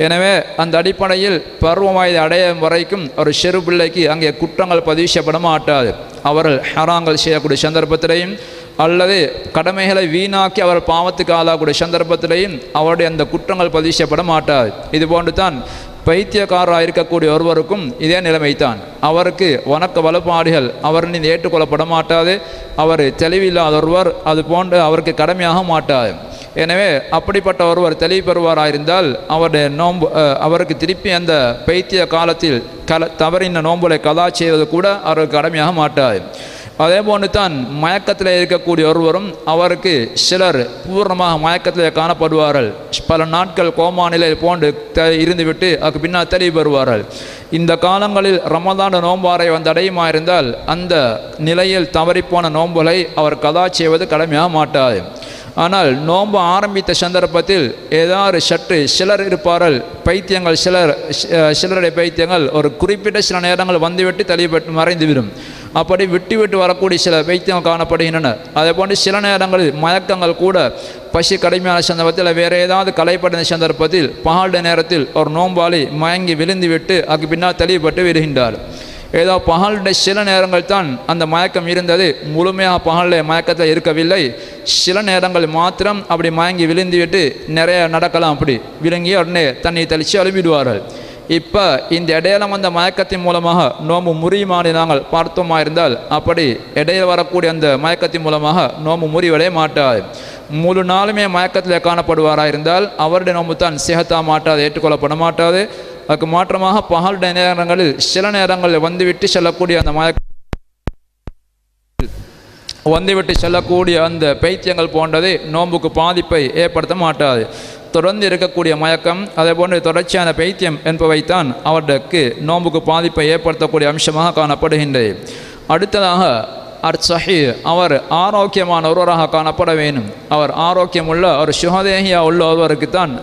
எனவே அந்த அடிப்படையில் பருவ வயது அடையும் வரைக்கும் ஒரு சிறு பிள்ளைக்கு அங்கே குற்றங்கள் பதிவு செய்யப்பட மாட்டாது. அவர்கள் ஹராங்கள் செய்யக்கூடிய சந்தர்ப்பத்திலையும் அல்லது கடமைகளை வீணாக்கி அவர் பாவத்துக்கு ஆளாகக்கூடிய சந்தர்ப்பத்திலையும் அவருடைய அந்த குற்றங்கள் பதிவு செய்யப்பட மாட்டாது. இதுபோன்று தான் பைத்தியக்காரராக இருக்கக்கூடிய ஒருவருக்கும் இதே நிலைமைத்தான். அவருக்கு வணக்க வழிபாடுகள் அவரின் ஏற்றுக்கொள்ளப்பட மாட்டாது. அவர் தெளிவில்லாத ஒருவர், அது போன்று அவருக்கு கடமையாக மாட்டாது. எனவே அப்படிப்பட்ட ஒருவர் தெளிவு பெறுவாராக இருந்தால் அவருடைய நோன்பு அவருக்கு திருப்பி அந்த பைத்திய காலத்தில் தவறின நோன்புகளை கதா செய்வது கூட அவருக்கு கடமையாக மாட்டாது. அதே போன்று தான் மயக்கத்தில் இருக்கக்கூடிய ஒருவரும் அவருக்கு சிலர் பூர்ணமாக மயக்கத்தில் காணப்படுவார்கள். பல நாட்கள் கோமா நிலை போன்று இருந்துவிட்டு அதுக்கு பின்னால் தெளிவு பெறுவார்கள். இந்த காலங்களில் ரமதான நோன்பாரை அடையுமா இருந்தால் அந்த நிலையில் தவறிப்போன நோன்புகளை அவர் கதா செய்வது கடமையாக மாட்டாது. ஆனால் நோன்பு ஆரம்பித்த சந்தர்ப்பத்தில் ஏதாவது சற்று சிலர் இருப்பார்கள் பைத்தியங்கள், சிலருடைய பைத்தியங்கள் ஒரு குறிப்பிட்ட சில நேரங்கள் வந்துவிட்டு தெளிவுபட்டு மறைந்துவிடும். அப்படி விட்டு விட்டு வரக்கூடிய சில பைத்தியங்கள் காணப்படுகின்றன. அதே போன்று சில நேரங்களில் மயக்கங்கள் கூட பசி கடுமையான சந்தர்ப்பத்தில் வேறு ஏதாவது கலைப்படைந்த சந்தர்ப்பத்தில் பகலுடைய நேரத்தில் ஒரு நோம்பாளி மயங்கி விழுந்து விட்டு அதுக்கு பின்னால் தெளிவுபட்டு விடுகின்றார். ஏதோ பகலுடைய சில நேரங்கள் தான் அந்த மயக்கம் இருந்தது, முழுமையாக பகலுடைய மயக்கத்தில் இருக்கவில்லை. சில நேரங்கள் மாத்திரம் அப்படி மயங்கி விழுந்துவிட்டு நிறைய நடக்கலாம். அப்படி விழுங்கி உடனே தண்ணி தெளித்து அழுப்பிடுவார்கள். இப்போ இந்த இடையில வந்த மயக்கத்தின் மூலமாக நோம்பு முறியுமாறு நாங்கள் பார்த்தோமா இருந்தால் அப்படி இடையில் வரக்கூடிய அந்த மயக்கத்தின் மூலமாக நோம்பு முறிவடைய மாட்டாது. முழு நாளுமே மயக்கத்தில் காணப்படுவாராக இருந்தால் அவருடைய நோம்பு தான் சிஹத்தா மாட்டாது, ஏற்றுக்கொள்ளப்பட மாட்டாது. அதுக்கு மாற்றமாக பகலுடைய நேரங்களில் சில நேரங்களில் வந்துவிட்டு செல்லக்கூடிய அந்த வந்துவிட்டு செல்லக்கூடிய அந்த பைத்தியங்கள் போன்றது நோம்புக்கு பாதிப்பை ஏற்படுத்த மாட்டாது. தொடர்ந்து இருக்கக்கூடிய மயக்கம் அதே போன்று தொடர்ச்சியான பைத்தியம் என்பவைத்தான் அவருக்கு நோம்புக்கு பாதிப்பை ஏற்படுத்தக்கூடிய அம்சமாக காணப்படுகின்றது. அடுத்ததாக அர்சஹி, அவர் ஆரோக்கியமான ஒருவராக காணப்பட வேண்டும். அவர் ஆரோக்கியமுள்ள ஒரு சுகதேகியா உள்ள ஒருவருக்குத்தான்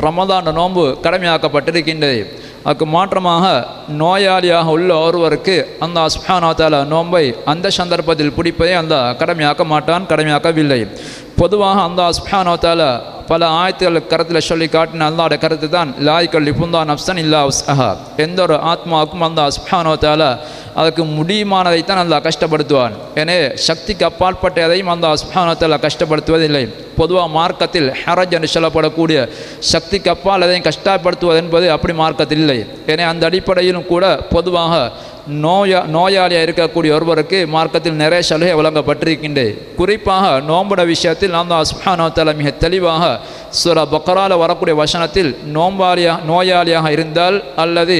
ரமதான் நோன்பு கடமையாக்கப்பட்டிருக்கின்றது. அதுக்கு மாற்றமாக நோயாளியாக உள்ள ஒருவருக்கு அல்லாஹ் சுப்ஹானஹு வ தஆலா நோன்பை அந்த சந்தர்ப்பத்தில் பிடிப்பதை அல்லாஹ் கடமையாக்க மாட்டான், கடமையாக்கவில்லை. பொதுவாக அல்லாஹ் சுப்ஹானஹு வ தஆலா பல ஆயத்துகள் கருத்தில் சொல்லி காட்டின அல்லாஹ்வுடைய கருத்து தான் லா யுகல்லிஃபுல்லாஹு நஃப்ஸன் இல்லா உஸ்அஹா. எந்த ஒரு ஆத்மாவுக்கும் அல்லாஹ் சுப்ஹானஹு வ தஆலா அதுக்கு முடியுமானதைத்தான் அல்லாஹ் கஷ்டப்படுத்துவான். எனவே சக்திக்கு அப்பாற்பட்ட எதையும் அல்லாஹ் சுப்ஹானஹு வ தஆலா கஷ்டப்படுத்துவதில்லை. பொதுவாக மார்க்கத்தில் ஹரஜ் என்று சொல்லப்படக்கூடிய சக்திக்கு அப்பால் எதையும் கஷ்டப்படுத்துவது என்பது அப்படி மார்க்கத்தில் இல்லை. எனவே அந்த அடிப்படையிலும் கூட பொதுவாக நோயாளியாக இருக்கக்கூடிய ஒருவருக்கு மார்க்கத்தில் நிறைய சலுகை வழங்கப்பட்டிருக்கின்றது. குறிப்பாக நோம்புட விஷயத்தில் அல்லாஹ் சுப்ஹானஹு வ தஆலா மிக தெளிவாக சூரா பக்ரால வரக்கூடிய வசனத்தில் நோயாளியாக இருந்தால் அல்லது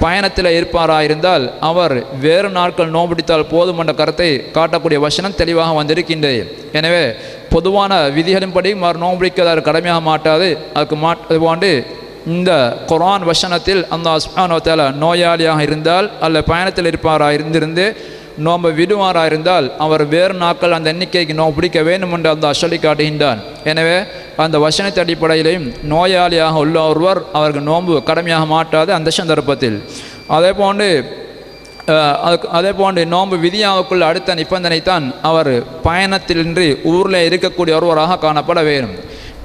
பயணத்தில் இருப்பாராக இருந்தால் அவர் வேறு நாட்கள் நோம்பிடித்தால் போதும் என்ற கருத்தை காட்டக்கூடிய வசனம் தெளிவாக வந்திருக்கின்றது. எனவே பொதுவான விதிகளின்படி நோம்பிடிக்க கடமையாக மாட்டாது. அதுபோன்று இந்த குர்ஆன் வசனத்தில் அல்லாஹ் சுப்ஹானஹு வ தஆலா நோயாளியாக இருந்தால் அல்ல பயணத்தில் இருப்பாராக இருந்திருந்து நோம்பை விடுவாராக இருந்தால் அவர் வேறு நாட்கள் அந்த எண்ணிக்கைக்கு நோம்பு பிடிக்க வேண்டும் என்று அல்லாஹ் சொல்லி காட்டுகின்றான். எனவே அந்த வசனத்தின் அடிப்படையிலையும் நோயாளியாக உள்ள ஒருவர் அவருக்கு நோன்பு கடமையாக மாட்டாது அந்த சந்தர்ப்பத்தில். அதே போன்று நோன்பு விதியாவுக்குள்ள அடுத்த நிபந்தனை தான் அவர் பயணத்திலின்றி ஊரில் இருக்கக்கூடிய ஒருவராக காணப்பட வேண்டும்.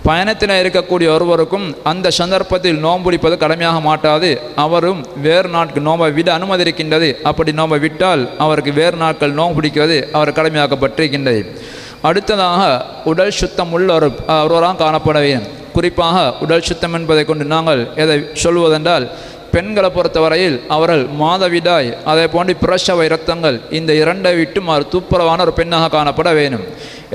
பயணத்தில் இருக்கக்கூடிய ஒருவருக்கும் அந்த சந்தர்ப்பத்தில் நோன்பு பிடிப்பது கடமையாக மாட்டாது. அவரும் வேறு நாட்கள் நோன்பை விட அனுமதி இருக்கின்றது. அப்படி நோன்பை விட்டால் அவருக்கு வேறு நாட்கள் நோன்பு பிடிக்கிறது அவர் கடமையாக்கப்பட்டிருக்கின்றது. அடுத்ததாக உடல் சுத்தம் உள்ள ஒருவராக காணப்பட வேண்டும். குறிப்பாக உடல் சுத்தம் என்பதை கொண்டு நாங்கள் எதை சொல்வதென்றால், பெண்களை பொறுத்தவரையில் அவர்கள் மாதவிடாய் அதே போன்று பிரசவ இரத்தங்கள் இந்த இரண்டை விட்டும் அவர் துப்புரவான ஒரு பெண்ணாக காணப்பட வேண்டும்.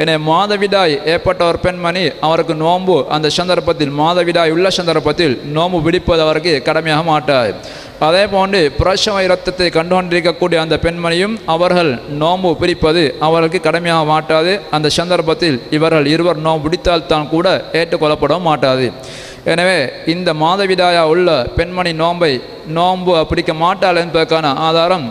எனவே மாதவிடாய் ஏற்பட்ட ஒரு பெண்மணி அவருக்கு நோன்பு அந்த சந்தர்ப்பத்தில் மாதவிடாய் உள்ள சந்தர்ப்பத்தில் நோன்பு பிடிப்பது அவருக்கு கடமையாக மாட்டாது. அதே போன்று பிரசவ இரத்தத்தை கண்டுகொண்டிருக்கக்கூடிய அந்த பெண்மணியும் அவர்கள் நோன்பு பிடிப்பது அவர்களுக்கு கடமையாக மாட்டாது. அந்த சந்தர்ப்பத்தில் இவர்கள் இருவர் நோன்பு பிடித்தால்தான் கூட ஏற்றுக்கொள்ளப்பட மாட்டாது. எனவே இந்த மாதவிடாயா உள்ள பெண்மணி நோன்பு பிடிக்க மாட்டாள் என்பதற்கான ஆதாரம்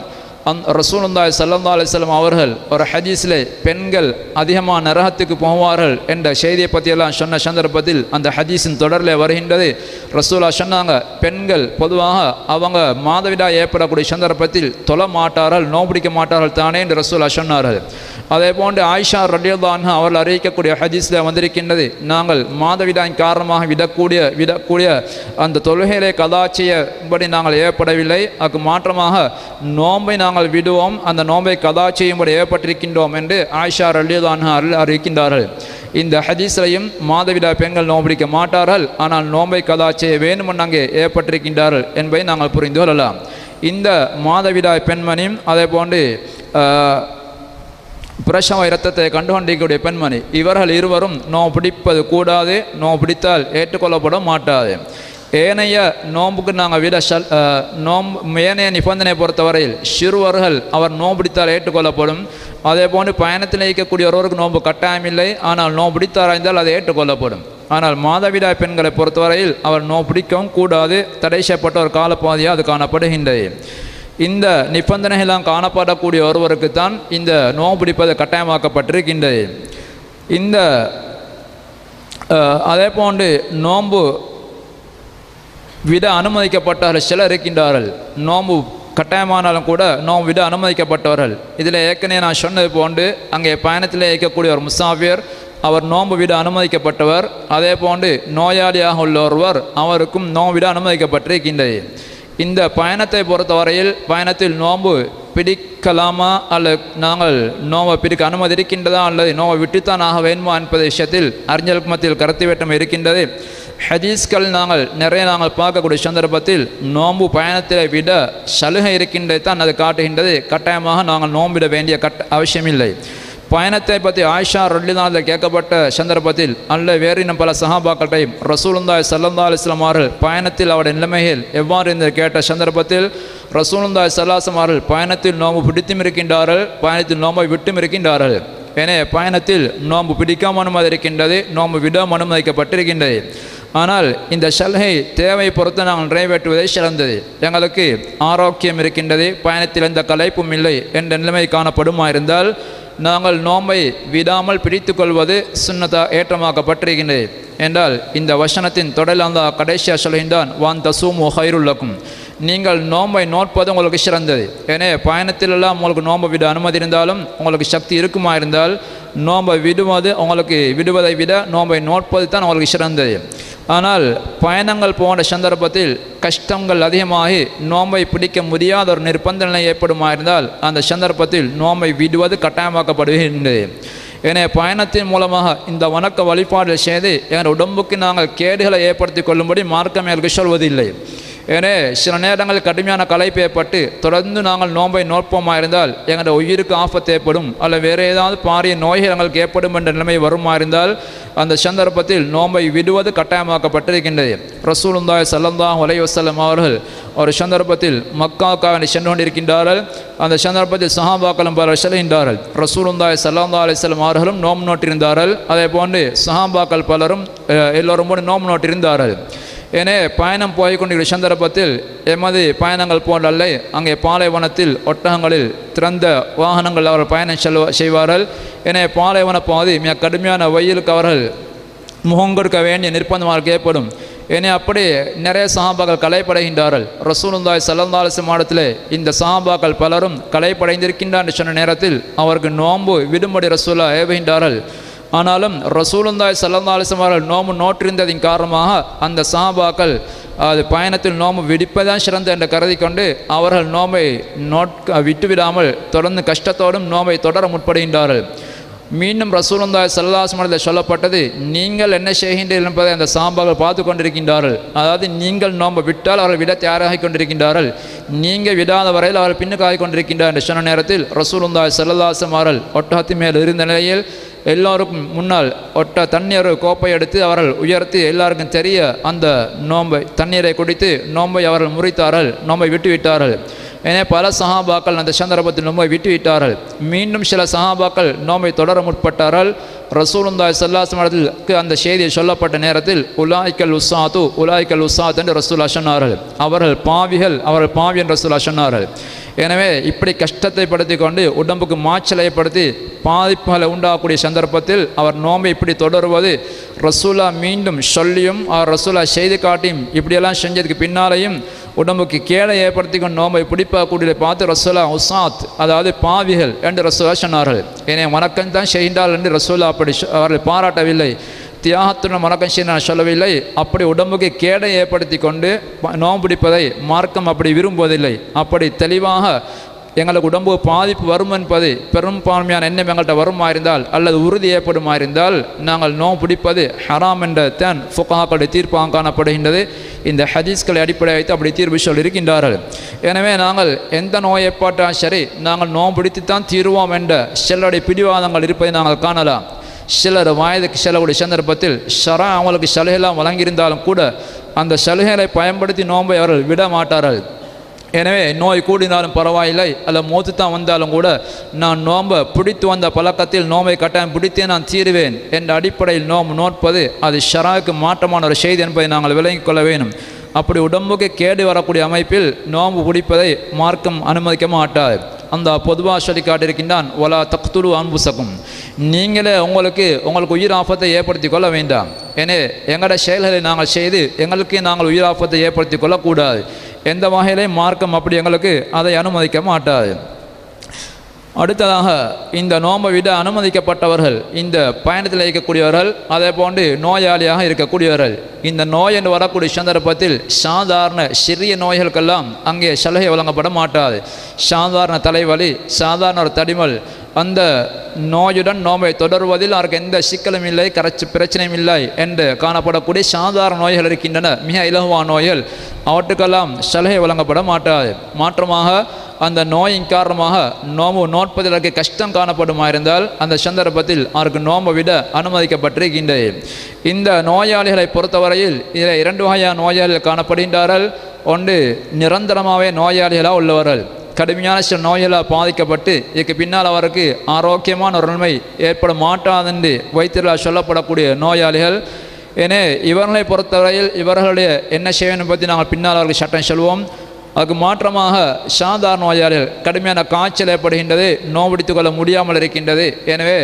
ரசூலுல்லாஹி ஸல்லல்லாஹு அலைஹி வஸல்லம் அவர்கள் ஒரு ஹதீஸில் பெண்கள் அதிகமாக நரகத்துக்கு போவார்கள் என்ற செய்தியை பற்றியெல்லாம் சொன்ன சந்தர்ப்பத்தில் அந்த ஹதீஸின் தொடரில் வருகின்றது. ரசூலா சொன்னாங்க, பெண்கள் பொதுவாக அவங்க மாதவிடாய் ஏற்படக்கூடிய சந்தர்ப்பத்தில் தொழ மாட்டார்கள், நோன்பு பிடிக்க மாட்டார்கள் தானே என்று ரசூலா சொன்னார்கள். அதே போன்று ஆயிஷா ரலியல்லாஹு அன்ஹா அவர்கள் அறிவிக்கக்கூடிய ஹதீஸில் வந்திருக்கின்றது, நாங்கள் மாதவிடாயின் காரணமாக விடக்கூடிய அந்த தொழுகையிலே கதா செய்யும்படி நாங்கள் ஏற்படவில்லை, அதுக்கு மாற்றமாக நோன்பை நாங்கள் விடுவோம், அந்த நோன்பை கதா செய்யும்படி ஏற்பட்டிருக்கின்றோம் என்று ஆயிஷா ரலியல்லாஹு அன்ஹா அறிவிக்கின்றார்கள். இந்த ஹதீஸையும் மாதவிடாய் பெண்கள் நோன்பு பிடிக்க மாட்டார்கள், ஆனால் நோன்பை கதா செய்ய வேண்டும் அங்கே ஏற்பட்டிருக்கின்றார்கள் என்பதை நாங்கள் புரிந்து கொள்ளலாம். இந்த மாதவிடாய் பெண்மணியும் அதே போன்று பிரசவ இரத்தத்தை கண்டுகொண்டிருக்கக்கூடிய பெண்மணி இவர்கள் இருவரும் நோன்பு பிடிப்பது கூடாது, நோன்பு பிடித்தால் ஏற்றுக்கொள்ளப்பட மாட்டாது. ஏனைய நோன்புக்கு நாங்கள் ஏனைய நிபந்தனை பொறுத்தவரையில் சிறுவர்கள் அவர் நோன்பு பிடித்தால் ஏற்றுக்கொள்ளப்படும். அதே போன்று பயணத்தில் இருக்கக்கூடிய ஒருவருக்கு நோன்பு கட்டாயமில்லை, ஆனால் நோன்பு பிடித்தாராய்ந்தால் அது ஏற்றுக்கொள்ளப்படும். ஆனால் மாதவிடாய் பெண்களை பொறுத்தவரையில் அவர் நோன்பு பிடிக்கவும் கூடாது, தடை செய்யப்பட்ட ஒரு காலப்பகுதியாக அது காணப்படுகின்றது. இந்த நிபந்தனைகளாம் காணப்படக்கூடிய ஒருவருக்குத்தான் இந்த நோன்பு பிடிப்பது கட்டாயமாக்கப்பட்டிருக்கின்றது. இந்த அதே போன்று நோன்பு விட அனுமதிக்கப்பட்டவர்கள் சிலர் இருக்கின்றார்கள். நோன்பு கட்டாயமானாலும் கூட நோன்பு விட அனுமதிக்கப்பட்டவர்கள். இதில் ஏற்கனவே நான் சொன்னது போன்று அங்கே பயணத்தில் இருக்கக்கூடிய ஒரு முசாஃபிர் அவர் நோன்பு விட அனுமதிக்கப்பட்டவர். அதே போன்று நோயாளியாக உள்ள ஒருவர் அவருக்கும் நோன்பு விட அனுமதிக்கப்பட்டிருக்கின்றது. இந்த பயணத்தை பொறுத்தவரையில் பயணத்தில் நோன்பு பிடிக்கலாமா அல்லது நாங்கள் நோன்பை பிடிக்க அனுமதி இருக்கின்றதா அல்லது நோன்பை விட்டுத்தான் ஆக வேண்டுமா என்பது விஷயத்தில் அறிஞர்களுக்கு மத்தியில் கருத்து வேட்டம் இருக்கின்றது. ஹதீஸ்கள் நாங்கள் பார்க்கக்கூடிய சந்தர்ப்பத்தில் நோன்பு பயணத்தை விட சலுகை இருக்கின்றது தான் அது காட்டுகின்றது. கட்டாயமாக நாங்கள் நோம்பிட வேண்டிய அவசியமில்லை. பயணத்தை பற்றி ஆயிஷா ரலியல்லாஹு கேட்கப்பட்ட சந்தர்ப்பத்தில் அல்ல வேறு இன்னும் பல சஹாபாக்கள்டையும் ரசூலுல்லாஹி ஸல்லல்லாஹு அலைஹி வஸல்லம் அவர்கள் பயணத்தில் அவருடைய நிலைமைகள் எவ்வாறு என்று கேட்ட சந்தர்ப்பத்தில் ரசூலுல்லாஹி ஸல்லல்லாஹு அலைஹி வஸல்லம் அவர்கள் பயணத்தில் நோன்பு பிடித்தும் இருக்கின்றார்கள், பயணத்தில் நோன்பை விட்டும் இருக்கின்றார்கள். எனவே பயணத்தில் நோன்பு பிடிக்காம அனுமதி இருக்கின்றது, நோன்பு விடாமல் அனுமதிக்கப்பட்டிருக்கின்றது. ஆனால் இந்த சலுகை தேவை பொறுத்து நாங்கள் நிறைவேற்றுவதை சிறந்தது. எங்களுக்கு ஆரோக்கியம் இருக்கின்றது, பயணத்தில் எந்த களைப்பும் இல்லை என்ற நிலைமை காணப்படுமா இருந்தால் நாங்கள் நோன்பை விடாமல் பிடித்து கொள்வது சுன்னதா ஏற்றமாக்கப்பட்டிருக்கின்றது என்றால் இந்த வசனத்தின் தொடரில் அந்த கடைசியாக சொல்கின்றான், வான் தசூமு ஹைருல்லக்கும், நீங்கள் நோன்பை நோட்பது உங்களுக்கு சிறந்தது. எனவே பயணத்திலெல்லாம் உங்களுக்கு நோன்பை விட அனுமதி இருந்தாலும் உங்களுக்கு சக்தி இருக்குமா இருந்தால் நோன்பை விடுவதை விட நோன்பை நோட்பது தான் உங்களுக்கு சிறந்தது. ஆனால் பயணங்கள் போன்ற சந்தர்ப்பத்தில் கஷ்டங்கள் அதிகமாகி நோன்பை பிடிக்க முடியாத ஒரு நிர்பந்த நிலை ஏற்படுமா இருந்தால் அந்த சந்தர்ப்பத்தில் நோன்பை விடுவது கட்டாயமாக்கப்படுகின்றது. எனவே பயணத்தின் மூலமாக இந்த வணக்க வழிபாடுகள் செய்து எங்கள் உடம்புக்கு நாங்கள் கேடுகளை ஏற்படுத்தி கொள்ளும்படி மார்க்கம் எங்களுக்கு சொல்வதில்லை. எனவே சில நேரங்களில் கடுமையான களைப்பு ஏற்பட்டு தொடர்ந்து நாங்கள் நோன்பை நோட்போமா இருந்தால் எங்களுடைய உயிருக்கு ஆபத்து ஏற்படும் அல்ல வேறு ஏதாவது பாரிய நோய்கள் எங்களுக்கு ஏற்படும் என்ற நிலைமை வருமா இருந்தால் அந்த சந்தர்ப்பத்தில் நோன்பை விடுவது கட்டாயமாக்கப்பட்டிருக்கின்றது. ரசூலுல்லாஹி ஸல்லல்லாஹு அலைஹி வஸல்லம் அவர்கள் ஒரு சந்தர்ப்பத்தில் மக்காவுக்காக சென்று கொண்டிருக்கின்றார்கள். அந்த சந்தர்ப்பத்தில் சஹாபாக்களும் பலர் செல்கின்றார்கள். ரசூலுல்லாஹி ஸல்லல்லாஹு அலைஹி வஸல்லம் அவர்களும் நோன்பு நோட்டிருந்தார்கள். அதே போன்று சஹாபாக்கள் பலரும் எல்லோரும் கூட நோன்பு நோட்டிருந்தார்கள். எனவே பயணம் போய்கொண்டிருக்கிற சந்தர்ப்பத்தில் எமது பயணங்கள் போன்றல்ல, அங்கே பாலைவனத்தில் ஒட்டகங்களில் திறந்த வாகனங்கள் அவர்கள் பயணம் செய்வார்கள். எனவே பாலைவன பகுதி மிக கடுமையான வெயிலுக்கு அவர்கள் முகம் கொடுக்க வேண்டிய நிர்பந்தமாக ஏற்படும். எனவே அப்படி நிறைய சஹாபாக்கள் களைப்படைகின்றார்கள். ரசூலுல்லாஹி ஸல்லல்லாஹு அலைஹி வஸல்லம் இடத்திலே இந்த சஹாபாக்கள் பலரும் களைப்படைந்திருக்கின்றார் என்று சொன்ன நேரத்தில் அவருக்கு நோன்பு விடும்படி ரசூலுல்லாஹ் ஏவுகின்றார்கள். ஆனாலும் ரசூலுல்லாஹி ஸல்லல்லாஹு அலைஹி வஸல்லம் அவர்கள் நோம்பு நோற்றிருந்ததின் காரணமாக அந்த சஹாபாக்கள் அது பயணத்தில் நோம்பு விடிப்பதான் சிறந்த என்று கருதி கொண்டு அவர்கள் நோம்பை விட்டுவிடாமல் தொடர்ந்து கஷ்டத்தோடும் நோம்பை தொடர முற்படுகின்றார்கள். மீண்டும் ரசூலுல்லாஹி ஸல்லல்லாஹு அலைஹி வஸல்லம் சொல்லப்பட்டது, நீங்கள் என்ன செய்கின்றீர்கள் என்பதை அந்த சஹாபாக்கள் பார்த்து கொண்டிருக்கின்றார்கள். அதாவது நீங்கள் நோம்பை விட்டால் அவர்கள் விட தயாராகி கொண்டிருக்கின்றார்கள், நீங்கள் விடாத வரையில் அவர்கள் பின்னுக்காகி கொண்டிருக்கின்றார் என்று சொன்ன நேரத்தில் ரசூலுல்லாஹி ஸல்லல்லாஹு அலைஹி வஸல்லம் அவர்கள் ஒட்டகத்தின் மேல் இருந்த நிலையில் எல்லோருக்கும் முன்னால் தண்ணீர் கோப்பை எடுத்து அவர்கள் உயர்த்தி எல்லாருக்கும் தெரிய அந்த நோம்பை தண்ணீரை குடித்து நோம்பை அவர்கள் முறித்தார்கள், நோம்பை விட்டுவிட்டார்கள். எனவே பல சஹாபாக்கள் அந்த சந்தர்ப்பத்தில் நோம்பை விட்டுவிட்டார்கள். மீண்டும் சில சஹாபாக்கள் நோம்பை தொடர முற்பட்டார்கள். ரசூலுல்லாஹி ஸல்லல்லாஹு அலைஹி வஸல்லம் அந்த செய்தியை சொல்லப்பட்ட நேரத்தில் உலாய்க்கல் உஸாத் என்று ரசூலுல்லாஹ் சொன்னார்கள். அவர்கள் பாவிகள், அவர்கள் பாவி என்று ரசூலுல்லாஹ் சொன்னார்கள். எனவே இப்படி கஷ்டத்தை படுத்தி கொண்டு உடம்புக்கு மாச்சலைப்படுத்தி பாதிப்புகளை உண்டாகக்கூடிய சந்தர்ப்பத்தில் அவர் நோம்பை இப்படி தொடருவது ரசூலா மீண்டும் சொல்லியும் அவர் ரசூலா செய்து காட்டியும் இப்படியெல்லாம் செஞ்சதுக்கு பின்னாலேயும் உடம்புக்கு கேடை ஏற்படுத்தி கொண்டு நோம்பை பிடிப்பக்கூடிய பார்த்து ரசூலா உஸாத் அதாவது பாவிகள் என்று ரசூலா சொன்னார்கள். எனவே வணக்கம் தான் செய்கின்றார்கள் என்று ரசூலா அப்படி அவர்கள் பாராட்டவில்லை, தியாகத்துடன் வணக்கம் செய்ய நான் சொல்லவில்லை. அப்படி உடம்புக்கு கேடை ஏற்படுத்தி கொண்டு நோம்பு பிடிப்பதை மார்க்கம் அப்படி விரும்புவதில்லை. அப்படி தெளிவாக எங்களுக்கு உடம்பு பாதிப்பு வரும் என்பது பெரும்பான்மையான எண்ணம் எங்கள்கிட்ட வருமாயிருந்தால் அல்லது உறுதி ஏற்படுமாயிருந்தால் நாங்கள் நோம்பு பிடிப்பது ஹராம் என்ற தான் ஃபுகஹாக்களுடைய தீர்ப்பாக காணப்படுகின்றது. இந்த ஹதீஸ்களை அடிப்படை வைத்து அப்படி தீர்ப்பு சொல்லியிருக்கின்றார்கள். எனவே நாங்கள் எந்த நோய் ஏற்பாட்டாலும் சரி நாங்கள் நோம்பு பிடித்துத்தான் தீர்வோம் என்ற சிலருடைய பிடிவாதங்கள் இருப்பதை நாங்கள் காணலாம். சிலர் வயதுக்கு செல்லக்கூடிய சந்தர்ப்பத்தில் ஷரா அவங்களுக்கு சலுகைலாம் வழங்கியிருந்தாலும் கூட அந்த சலுகைகளை பயன்படுத்தி நோன்பை அவர்கள் விட மாட்டார்கள். எனவே நோய் கூடினாலும் பரவாயில்லை அல்ல மூத்து தான் வந்தாலும் கூட நான் நோன்பை பிடித்து வந்த பழக்கத்தில் நோம்பை கட்டாயம் பிடித்தே நான் தீருவேன் என்ற அடிப்படையில் நோம்பு நோட்பது அது ஷராவுக்கு மாற்றமான ஒரு செய்தி என்பதை நாங்கள் விளங்கிக் கொள்ள வேண்டும். அப்படி உடம்புக்கு கேடு வரக்கூடிய அமைப்பில் நோம்பு பிடிப்பதை மார்க்கம் அனுமதிக்க மாட்டாது. அந்த பொதுவாக சொல்லி காட்டியிருக்கின்றான், ஒலா தக்துலு அன்புசக்கும், நீங்களே உங்களுக்கு உயிர் ஆபத்தை ஏற்படுத்தி கொள்ள வேண்டாம். ஏனே எங்களோட செயல்களை நாங்கள் செய்து எங்களுக்கு நாங்கள் உயிர் ஆபத்தை ஏற்படுத்தி கொள்ளக்கூடாது. எந்த வகையிலே மார்க்கம் அப்படி எங்களுக்கு அதை அனுமதிக்க மாட்டாது. அடுத்ததாக இந்த நோம்பை விட அனுமதிக்கப்பட்டவர்கள் இந்த பயணத்தில் இருக்கக்கூடியவர்கள், அதே போன்று நோயாளியாக இருக்கக்கூடியவர்கள். இந்த நோய் என்று வரக்கூடிய சந்தர்ப்பத்தில் சாதாரண சிறிய நோய்களுக்கெல்லாம் அங்கே சலுகை வழங்கப்பட மாட்டாது. சாதாரண தலைவலி, சாதாரண ஒரு தடிமல், அந்த நோயுடன் நோம்பை தொடர்வதில் அவருக்கு எந்த சிக்கலும் இல்லை, பிரச்சனையும் இல்லை என்று காணப்படக்கூடிய சாதாரண நோய்கள் இருக்கின்றன, மிக இலகுவான நோய்கள், அவற்றுக்கெல்லாம் சலுகை வழங்கப்பட மாட்டாது. மாற்றமாக அந்த நோயின் காரணமாக நோம்பு நோட்பதற்கு கஷ்டம் காணப்படுமாயிருந்தால் அந்த சந்தர்ப்பத்தில் அவருக்கு நோம்பை விட அனுமதிக்கப்பட்டிருக்கின்றது. இந்த நோயாளிகளை பொறுத்தவரையில் இதில் 2 வகையான நோயாளிகள் காணப்படுகின்றார்கள். ஒன்று நிரந்தரமாகவே நோயாளிகளாக உள்ளவர்கள், கடுமையான சில நோய்களால் பாதிக்கப்பட்டு இதுக்கு பின்னால் அவருக்கு ஆரோக்கியமான ஒரு நிலைமை ஏற்பட மாட்டாதென்று வைத்தியர்களால் சொல்லப்படக்கூடிய நோயாளிகள். எனவே இவர்களை பொறுத்தவரையில் இவர்களுடைய என்ன செய்யணும் பற்றி நாங்கள் பின்னால் அவர்கள் சட்டம் சொல்வோம். அதுக்கு மாற்றமாக சாதாரண நோயாளிகள், கடுமையான காய்ச்சல் ஏற்படுகின்றது, நோம்பிடித்து கொள்ள முடியாமல் இருக்கின்றது, எனவே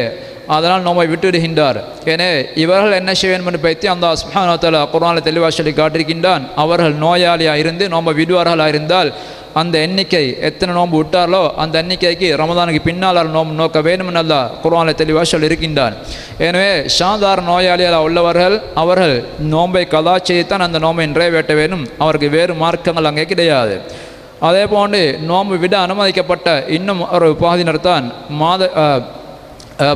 அதனால் நோம்பை விட்டுவிடுகின்றார். எனவே இவர்கள் என்ன செய்ய வேண்டும் என்று பற்றி அல்லாஹ் சுப்ஹானஹு வ தஆலா குர்ஆனில் தெளிவாக சொல்லி காட்டியிருக்கின்றான். அவர்கள் நோயாளியாக இருந்து நோம்பை விடுவார்களாக இருந்தால் அந்த எண்ணிக்கை எத்தனை நோன்பு விட்டார்களோ அந்த எண்ணிக்கைக்கு ரமதானுக்கு பின்னால் நோன்பு நோக்க வேண்டும் என்று அல்லாஹ் குர்ஆனில் தெளிவாக சொல்லியிருக்கின்றான். எனவே சாதாரண நோயாளிகளாக உள்ளவர்கள் அவர்கள் நோன்பை கதா செய்துத்தான் அந்த நோன்பை நிறைவேற்ற வேண்டும், அவருக்கு வேறு மார்க்கங்கள் அங்கே கிடையாது. அதே போன்று நோன்பு விட அனுமதிக்கப்பட்ட இன்னும் ஒரு பகுதியினர்தான்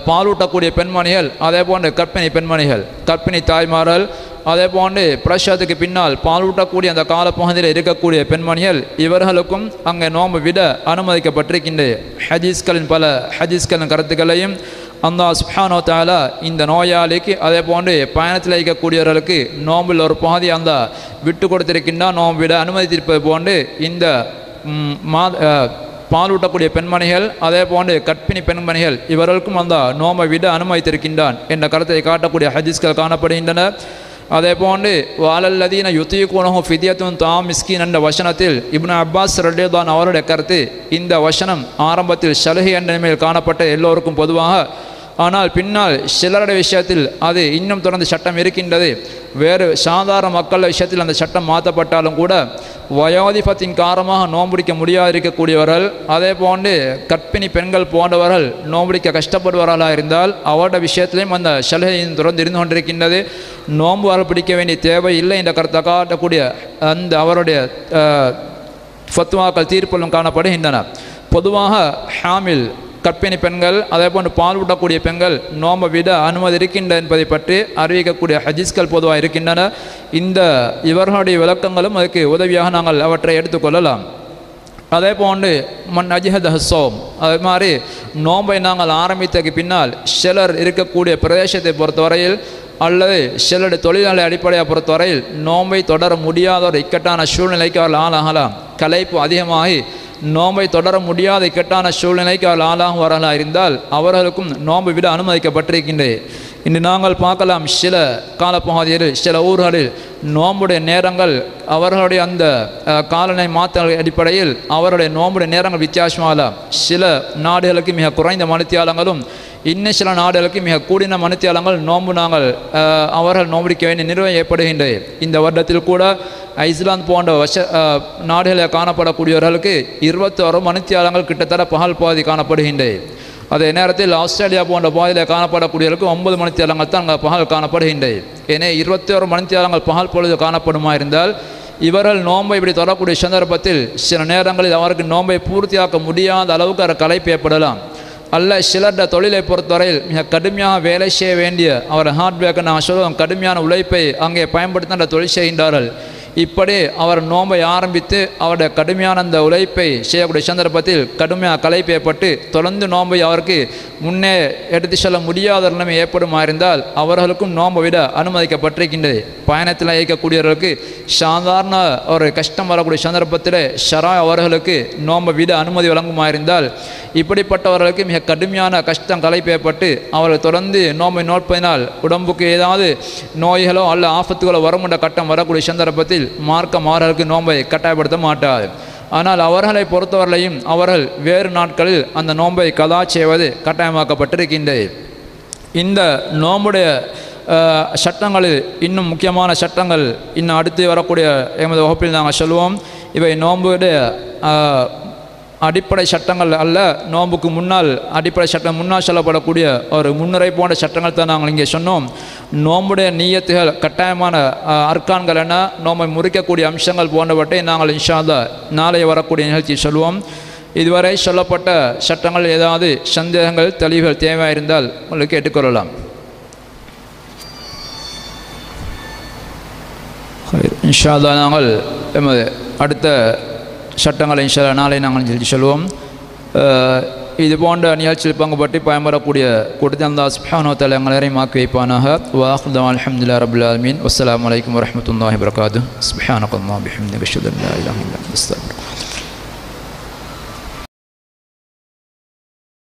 பாலூட்டக்கூடிய பெண்மணிகள், அதே போன்று கர்ப்பிணி பெண்மணிகள், கர்ப்பிணி தாய்மார்கள், அதே போன்று பிரசவத்துக்கு பின்னால் பாலூட்டக்கூடிய அந்த காலப்பகுதியில் இருக்கக்கூடிய பெண்மணிகள், இவர்களுக்கும் அங்கே நோன்பு விட அனுமதிக்கப்பட்டிருக்கின்றது. பல ஹதீஸ்களின் கருத்துக்களையும் அல்லாஹ் சுப்ஹானஹு வ தஆலா இந்த நோயாளிக்கு அதே போன்று பயணத்தில் இருக்கக்கூடியவர்களுக்கு நோம்பில் ஒரு பகுதி அந்த விட்டு கொடுத்திருக்கின்றார். நோன்பு விட அனுமதித்திருப்பது போன்று இந்த பாலூட்டக்கூடிய பெண்மணிகள், அதே போன்று கர்ப்பிணி பெண்மணிகள், இவர்களுக்கும் அந்த நோம்பை விட அனுமதித்திருக்கின்றான் என்ற கருத்தை காட்டக்கூடிய ஹதீஸ்கள் காணப்படுகின்றன. அதே போன்று வாலல்லதீன யுத்தீகுனஹு ஃபித்யத்துன் தாம் மிஸ்கீன் என்ற வசனத்தில் இப்னு அப்பாஸ் ரலியல்லாஹு அவருடைய கருத்து, இந்த வசனம் ஆரம்பத்தில் சலுகை என்ற நிலையில் காணப்பட்ட எல்லோருக்கும் பொதுவாக ஆனால் பின்னால் சிலருடைய விஷயத்தில் அது இன்னும் தொடர்ந்து சட்டம் இருக்கின்றது. வேறு சாதாரண மக்கள் விஷயத்தில் அந்த சட்டம் மாற்றப்பட்டாலும் கூட வயோதிபத்தின் காரணமாக நோம்பிடிக்க முடியாது இருக்கக்கூடியவர்கள், அதே போன்று கர்ப்பிணி பெண்கள் போன்றவர்கள் நோம்பிடிக்க கஷ்டப்படுபவர்களாக இருந்தால் அவருடைய விஷயத்திலையும் அந்த சலுகை தொடர்ந்து இருந்து கொண்டிருக்கின்றது. நோன்பு அவர்கள் பிடிக்க வேண்டிய தேவை இல்லை என்ற கருத்தை காட்டக்கூடிய அந்த அவருடைய ஃபத்வாக்கள் தீர்ப்புகளும் காணப்படுகின்றன. பொதுவாக ஹாமில் கர்ப்பிணி பெண்கள், அதே போன்று பால் ஊட்டக்கூடிய பெண்கள் நோம்பை விட அனுமதி இருக்கின்ற என்பதை பற்றி அறிவிக்கக்கூடிய ஹதீஸ்கள் பொதுவாக இருக்கின்றன. இவர்களுடைய விளக்கங்களும் அதுக்கு உதவியாக நாங்கள் அவற்றை எடுத்துக்கொள்ளலாம். அதே போன்று மன் அஜிஹத் ஹசோம், அது மாதிரி நோம்பை நாங்கள் ஆரம்பித்ததுக்கு பின்னால் சிலர் இருக்கக்கூடிய பிரதேசத்தை பொறுத்தவரையில் அல்லது சிலருடைய தொழில்நிலை அடிப்படையை பொறுத்தவரையில் நோம்பை தொடர முடியாத ஒரு இக்கட்டான சூழ்நிலைக்கு அவர்கள் ஆளாகலாம். களைப்பு அதிகமாகி நோம்பை தொடர முடியாத இக்கட்டான சூழ்நிலைக்கு அவர்கள் ஆளாகுவார்களாக இருந்தால் அவர்களுக்கும் நோம்பை விட அனுமதிக்கப்பட்டிருக்கின்றது. இன்று நாங்கள் பார்க்கலாம், சில காலப்பகுதியில் சில ஊர்களில் நோம்புடைய நேரங்கள் அவர்களுடைய அந்த காலநிலை மாற்றங்கள் அடிப்படையில் அவருடைய நோம்புடைய நேரங்கள் வித்தியாசமாகலாம். சில நாடுகளுக்கு மிக குறைந்த மணித்தியாலங்களும் இன்னும் சில நாடுகளுக்கு மிக கூடின மணித்தியாலங்கள் நோன்பு அவர்கள் நோம்பிடிக்க வேண்டிய நிர்வாகம் ஏற்படுகின்றது. இந்த வருடத்தில் கூட ஐஸ்லாந்து போன்ற நாடுகளில் காணப்படக்கூடியவர்களுக்கு 21 மணித்தியாலங்கள் கிட்டத்தட்ட பகல் பகுதி காணப்படுகின்றது. அதே நேரத்தில் ஆஸ்திரேலியா போன்ற பகுதியில் காணப்படக்கூடியவர்களுக்கு 9 மணித்தியாலங்கள் தான் அங்கே பகல் காணப்படுகின்றது. ஏனே 21 மணித்தியாலங்கள் பகல் பொழுது காணப்படுமா இருந்தால் இவர்கள் நோன்பை இப்படி தொடரக்கூடிய சந்தர்ப்பத்தில் சில நேரங்களில் அவருக்கு நோன்பை பூர்த்தியாக்க முடியாத அளவுக்கு அவர் களைப்பு ஏற்படலாம். அல்ல சிலருடைய தொழிலை பொறுத்தவரையில் மிக கடுமையாக வேலை செய்ய வேண்டிய அவர் ஹார்ட்வேர்க்கு நாங்கள் சொல்லுவோம், கடுமையான உழைப்பை அங்கே பயன்படுத்தி அந்த தொழில் செய்கின்றார்கள். இப்படி அவர் நோன்பை ஆரம்பித்து அவருடைய கடுமையான அந்த உழைப்பை செய்யக்கூடிய சந்தர்ப்பத்தில் கடுமையாக களைப்பு ஏற்பட்டு தொடர்ந்து நோன்பை அவருக்கு முன்னே எடுத்து செல்ல முடியாத நிலைமை ஏற்படுமா இருந்தால் அவர்களுக்கும் நோன்பை விட அனுமதிக்கப்பட்டிருக்கின்றது. பயணத்தில் இயக்கக்கூடியவர்களுக்கு சாதாரண ஒரு கஷ்டம் வரக்கூடிய சந்தர்ப்பத்தில் ஷரா அவர்களுக்கு நோன்பை விட அனுமதி வழங்குமா இருந்தால் இப்படிப்பட்டவர்களுக்கு மிக கடுமையான கஷ்டம் களைப்பு ஏற்பட்டு அவர்கள் தொடர்ந்து நோன்பை நோட்பதினால் உடம்புக்கு ஏதாவது நோய்களோ அல்ல ஆபத்துகளோ வரும் என்ற கட்டம் வரக்கூடிய சந்தர்ப்பத்தில் மார்க்கம் அவர்களுக்கு நோன்பை கட்டாயப்படுத்த மாட்டார். ஆனால் அவர்களை பொறுத்தவரையிலையும் அவர்கள் வேறு நாட்களில் அந்த நோன்பை கதா செய்வது கட்டாயமாக்கப்பட்டிருக்கின்றது. இந்த நோம்புடைய சட்டங்களில் இன்னும் முக்கியமான சட்டங்கள் இன்னும் அடுத்து வரக்கூடிய எமது வகுப்பில் நாங்கள் சொல்லுவோம். இவை நோம்புடைய அடிப்படை சட்டங்கள் அல்ல, நோம்புக்கு முன்னால் அடிப்படை சட்டம் முன்னால் சொல்லப்படக்கூடிய ஒரு முன்னுரை போன்ற சட்டங்கள் தான் நாங்கள் இங்கே சொன்னோம். நோம்புடைய நீயத்துகள் கட்டாயமான அர்க்கான்கள் என நோம்பை முறிக்கக்கூடிய அம்சங்கள் போன்றவற்றை நாங்கள் இன்ஷா அல்லாஹ் நாளை வரக்கூடிய நிகழ்ச்சி சொல்லுவோம். இதுவரை சொல்லப்பட்ட சட்டங்கள் ஏதாவது சந்தேகங்கள் தெளிவுகள் தேவையாக இருந்தால் உங்களுக்கு கேட்டுக்கொள்ளலாம். இன்ஷா அல்லாஹ் நாங்கள் எமது அடுத்த சட்டங்களை இன்ஷா அல்லாஹ் நாளை நாங்கள் சொல்லுவோம். இது போன்ற நிகழ்ச்சியில் பங்கு பற்றி பயன்படக்கூடிய கூட்டத்தை அல்லாஹ் சுப்ஹானஹு வ தஆலா எங்கள் அனைவரையும் ஆக்கி வைப்பானாக. வஆகிரு தஅவானா அல்ஹம்துலில்லாஹி ரப்பில் ஆலமீன். வஸ்ஸலாமு அலைக்கும் வரஹ்மத்துல்லாஹி வபரகாத்துஹு. சுப்ஹானக்கல்லாஹி வபிஹம்திக அஷ்ஹது அன் லா இலாஹா இல்லா அன்த அஸ்தக்ஃபிருக்க